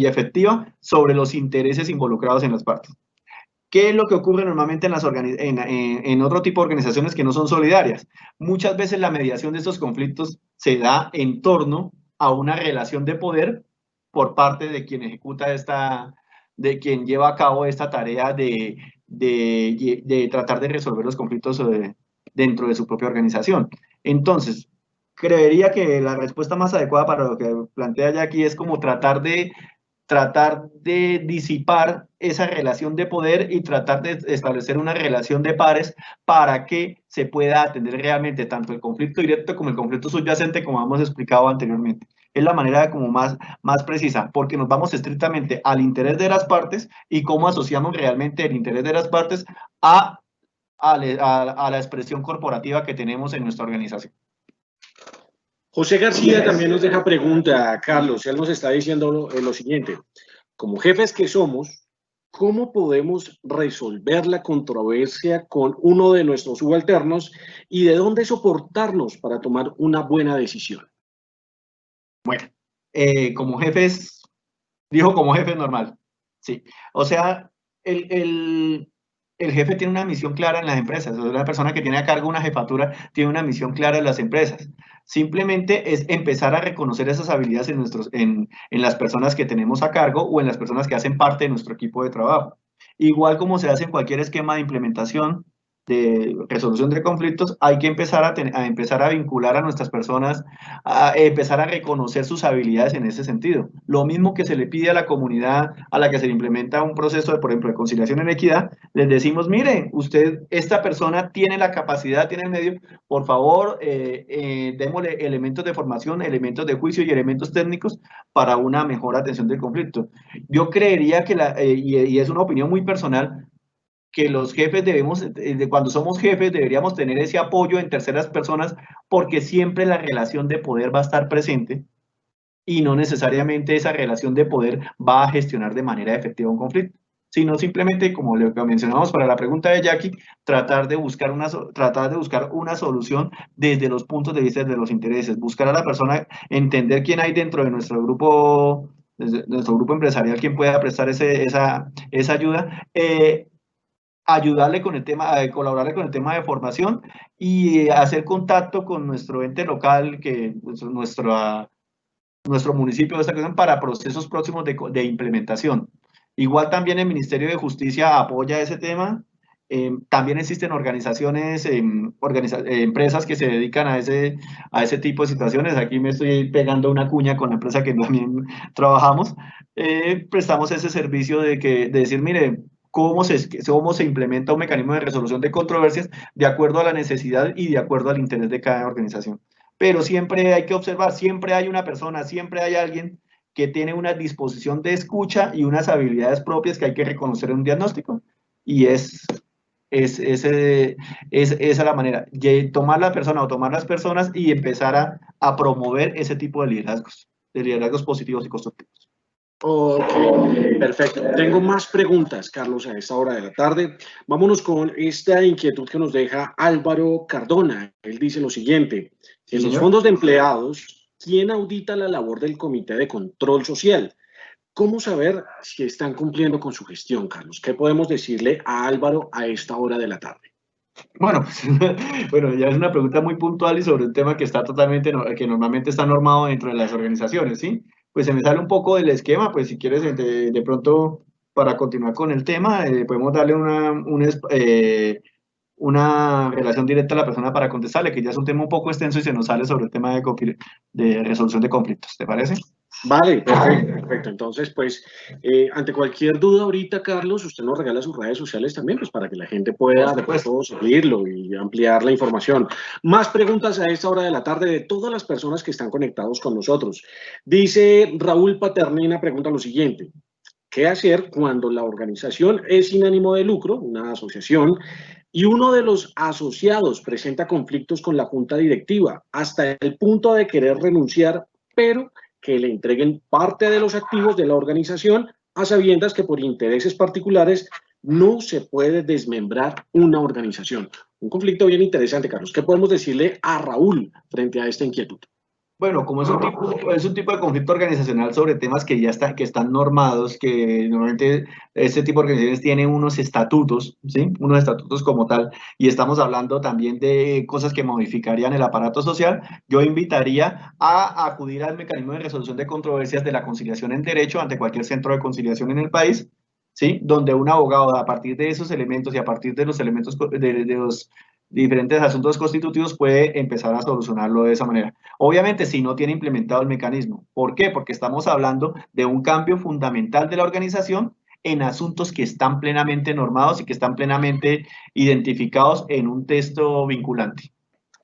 efectiva sobre los intereses involucrados en las partes. ¿Qué es lo que ocurre normalmente en otro tipo de organizaciones que no son solidarias? Muchas veces la mediación de estos conflictos se da en torno a una relación de poder por parte de quien ejecuta de quien lleva a cabo esta tarea de tratar de resolver los conflictos dentro de su propia organización. Entonces, creería que la respuesta más adecuada para lo que plantea ya aquí es como tratar de disipar esa relación de poder y tratar de establecer una relación de pares para que se pueda atender realmente tanto el conflicto directo como el conflicto subyacente, como hemos explicado anteriormente. Es la manera como más precisa, porque nos vamos estrictamente al interés de las partes y cómo asociamos realmente el interés de las partes a la expresión corporativa que tenemos en nuestra organización. José García también nos deja pregunta, Carlos. Él nos está diciendo lo siguiente. Como jefes que somos, ¿cómo podemos resolver la controversia con uno de nuestros subalternos y de dónde soportarnos para tomar una buena decisión? Bueno, como jefes, dijo como jefe normal, sí. O sea, el jefe tiene una misión clara en las empresas. O sea, la persona que tiene a cargo una jefatura tiene una misión clara en las empresas. Simplemente es empezar a reconocer esas habilidades en las personas que tenemos a cargo o en las personas que hacen parte de nuestro equipo de trabajo. Igual como se hace en cualquier esquema de implementación, de resolución de conflictos, hay que empezar a empezar a vincular a nuestras personas, a empezar a reconocer sus habilidades en ese sentido. Lo mismo que se le pide a la comunidad a la que se le implementa un proceso de, por ejemplo, de conciliación en equidad, les decimos, mire, usted, esta persona tiene la capacidad, tiene el medio, por favor, démosle elementos de formación, elementos de juicio y elementos técnicos para una mejor atención del conflicto. Yo creería que, y es una opinión muy personal, que los jefes debemos, cuando somos jefes, deberíamos tener ese apoyo en terceras personas, porque siempre la relación de poder va a estar presente y no necesariamente esa relación de poder va a gestionar de manera efectiva un conflicto, sino simplemente, como lo que mencionamos para la pregunta de Jackie, tratar de buscar una solución desde los puntos de vista de los intereses, buscar a la persona, entender quién hay dentro de nuestro grupo empresarial, quién pueda prestar esa ayuda, ayudarle con el tema, colaborarle con el tema de formación y hacer contacto con nuestro ente local, que nuestro municipio de esta cuestión, para procesos próximos de implementación. Igual también el Ministerio de Justicia apoya ese tema. También existen organizaciones, empresas que se dedican a ese tipo de situaciones. Aquí me estoy pegando una cuña con la empresa que también trabajamos. Prestamos ese servicio de decir, mire, cómo se implementa un mecanismo de resolución de controversias de acuerdo a la necesidad y de acuerdo al interés de cada organización. Pero siempre hay que observar, siempre hay una persona, siempre hay alguien que tiene una disposición de escucha y unas habilidades propias que hay que reconocer en un diagnóstico. Y esa es la manera de tomar la persona o tomar las personas y empezar a promover ese tipo de liderazgos positivos y constructivos. Ok, perfecto. Tengo más preguntas, Carlos, a esta hora de la tarde. Vámonos con esta inquietud que nos deja Álvaro Cardona. Él dice lo siguiente: Sí, en los señor. fondos de empleados, ¿quién audita la labor del Comité de Control Social? ¿Cómo saber si están cumpliendo con su gestión, Carlos? ¿Qué podemos decirle a Álvaro a esta hora de la tarde? Bueno, bueno, ya es una pregunta muy puntual y sobre un tema que está totalmente, que normalmente está normado dentro de las organizaciones, ¿sí? Pues se me sale un poco del esquema, pues si quieres de pronto para continuar con el tema, podemos darle una relación directa a la persona para contestarle, que ya es un tema un poco extenso y se nos sale sobre el tema de resolución de conflictos, ¿te parece? Vale, perfecto, perfecto. Entonces, pues, ante cualquier duda ahorita, Carlos, usted nos regala sus redes sociales también, pues, para que la gente pueda de pronto seguirlo y ampliar la información. Más preguntas a esta hora de la tarde de todas las personas que están conectados con nosotros. Dice Raúl Paternina, pregunta lo siguiente: ¿qué hacer cuando la organización es sin ánimo de lucro, una asociación, y uno de los asociados presenta conflictos con la junta directiva hasta el punto de querer renunciar, pero que le entreguen parte de los activos de la organización a sabiendas que por intereses particulares no se puede desmembrar una organización? Un conflicto bien interesante, Carlos. ¿Qué podemos decirle a Raúl frente a esta inquietud? Bueno, como es un tipo de conflicto organizacional sobre temas que ya están normados, que normalmente este tipo de organizaciones tienen unos estatutos, ¿sí? Unos estatutos como tal, y estamos hablando también de cosas que modificarían el aparato social, yo invitaría a acudir al mecanismo de resolución de controversias de la conciliación en derecho ante cualquier centro de conciliación en el país, ¿sí? Donde un abogado, a partir de esos elementos y a partir de los elementos de los diferentes asuntos constitutivos, puede empezar a solucionarlo de esa manera. Obviamente, si no tiene implementado el mecanismo. ¿Por qué? Porque estamos hablando de un cambio fundamental de la organización en asuntos que están plenamente normados y que están plenamente identificados en un texto vinculante.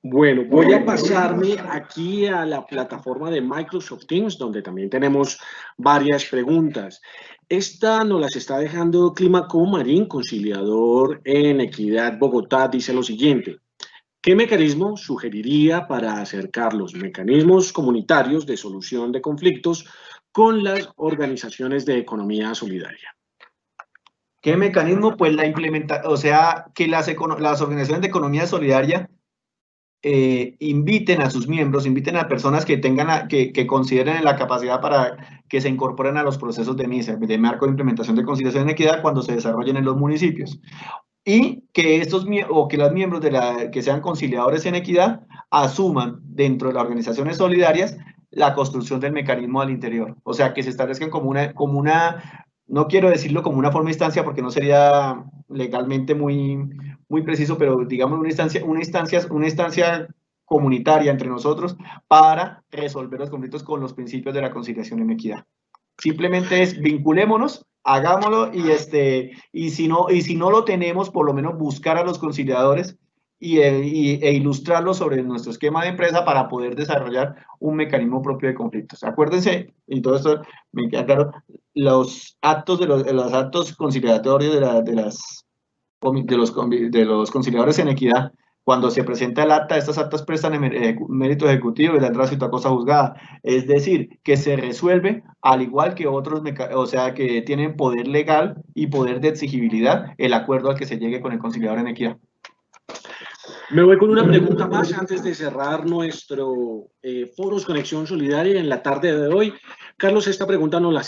Bueno, voy a pasarme aquí a la plataforma de Microsoft Teams, donde también tenemos varias preguntas. Esta nos las está dejando Clímaco Marín, conciliador en Equidad Bogotá. Dice lo siguiente: ¿qué mecanismo sugeriría para acercar los mecanismos comunitarios de solución de conflictos con las organizaciones de economía solidaria? ¿Qué mecanismo? Pues o sea, que las organizaciones de economía solidaria inviten a sus miembros, inviten a personas que que consideren la capacidad para que se incorporen a los procesos de MISE, de marco de implementación de conciliación en equidad, cuando se desarrollen en los municipios. Y que los miembros que sean conciliadores en equidad asuman dentro de las organizaciones solidarias la construcción del mecanismo al interior. O sea, que se establezcan como una, no quiero decirlo como una forma de instancia porque no sería legalmente muy muy preciso, pero digamos una instancia comunitaria entre nosotros para resolver los conflictos con los principios de la conciliación en equidad. Simplemente es vinculémonos, hagámoslo y si no lo tenemos, por lo menos buscar a los conciliadores e ilustrarlos sobre nuestro esquema de empresa para poder desarrollar un mecanismo propio de conflictos. Acuérdense, y todo esto me queda claro, los actos conciliatorios de los conciliadores en equidad, cuando se presenta el acta, estas actas prestan mérito ejecutivo y la tránsito a cosa juzgada. Es decir, que se resuelve al igual que otros, o sea, que tienen poder legal y poder de exigibilidad el acuerdo al que se llegue con el conciliador en equidad. Me voy con una pregunta más antes de cerrar nuestro Foros Conexión Solidaria en la tarde de hoy. Carlos, esta pregunta nos la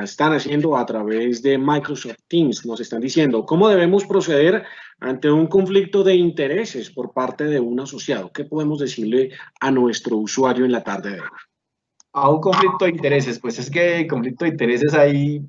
están haciendo a través de Microsoft Teams. Nos están diciendo, ¿cómo debemos proceder ante un conflicto de intereses por parte de un asociado? ¿Qué podemos decirle a nuestro usuario en la tarde de hoy? A un conflicto de intereses, pues es que el conflicto de intereses ahí,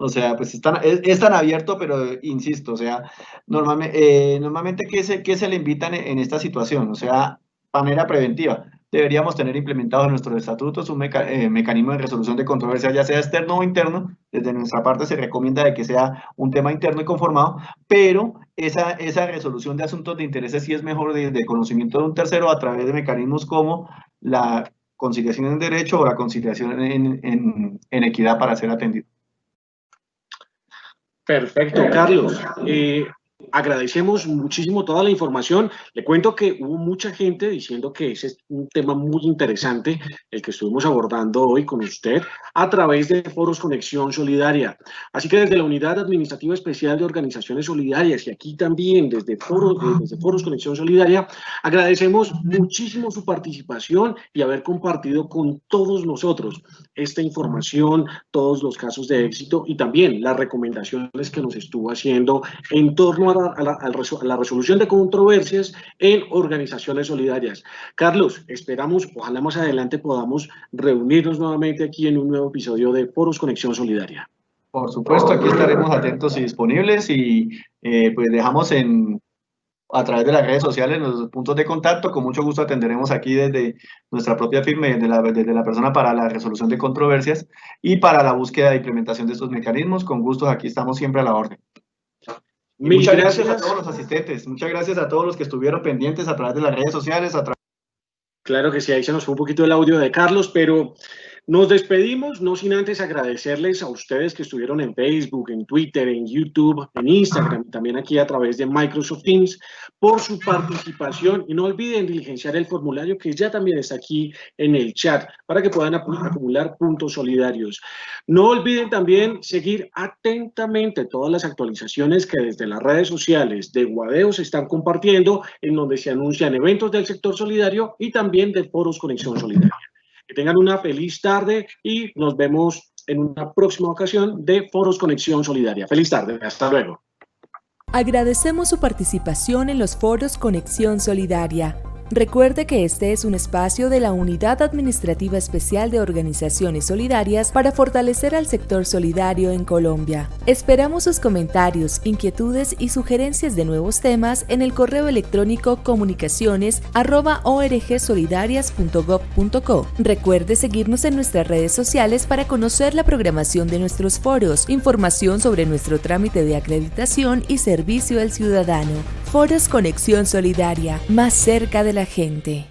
o sea, pues es tan abierto, pero insisto, o sea, normalmente ¿qué se le invitan en esta situación? O sea, de manera preventiva, deberíamos tener implementados en nuestros estatutos un mecanismo de resolución de controversia, ya sea externo o interno. Desde nuestra parte se recomienda de que sea un tema interno y conformado, pero esa resolución de asuntos de intereses sí es mejor de conocimiento de un tercero a través de mecanismos como la conciliación en derecho o la conciliación en equidad para ser atendido. Perfecto, Carlos. Agradecemos muchísimo toda la información. Le cuento que hubo mucha gente diciendo que ese es un tema muy interesante, el que estuvimos abordando hoy con usted a través de Foros Conexión Solidaria. Así que desde la Unidad Administrativa Especial de Organizaciones Solidarias y aquí también desde Foros Conexión Solidaria, agradecemos muchísimo su participación y haber compartido con todos nosotros esta información, todos los casos de éxito y también las recomendaciones que nos estuvo haciendo en torno a la resolución de controversias en organizaciones solidarias. Carlos, esperamos, ojalá más adelante podamos reunirnos nuevamente aquí en un nuevo episodio de Foros Conexión Solidaria. Por supuesto, aquí estaremos atentos y disponibles y pues dejamos a través de las redes sociales los puntos de contacto. Con mucho gusto atenderemos aquí desde nuestra propia firma y desde la persona para la resolución de controversias y para la búsqueda e implementación de estos mecanismos. Con gusto, aquí estamos siempre a la orden. Muchas gracias a todos los asistentes, muchas gracias a todos los que estuvieron pendientes a través de las redes sociales. Claro que sí, ahí se nos fue un poquito el audio de Carlos, pero nos despedimos, no sin antes agradecerles a ustedes que estuvieron en Facebook, en Twitter, en YouTube, en Instagram, también aquí a través de Microsoft Teams, por su participación. Y no olviden diligenciar el formulario que ya también está aquí en el chat para que puedan acumular puntos solidarios. No olviden también seguir atentamente todas las actualizaciones que desde las redes sociales de Guadeo se están compartiendo, en donde se anuncian eventos del sector solidario y también de Foros Conexión Solidaria. Que tengan una feliz tarde y nos vemos en una próxima ocasión de Foros Conexión Solidaria. Feliz tarde, hasta luego. Agradecemos su participación en los Foros Conexión Solidaria. Recuerde que este es un espacio de la Unidad Administrativa Especial de Organizaciones Solidarias para fortalecer al sector solidario en Colombia. Esperamos sus comentarios, inquietudes y sugerencias de nuevos temas en el correo electrónico comunicaciones@orgsolidarias.gov.co. Recuerde seguirnos en nuestras redes sociales para conocer la programación de nuestros foros, información sobre nuestro trámite de acreditación y servicio al ciudadano. Foros Conexión Solidaria, más cerca de la gente.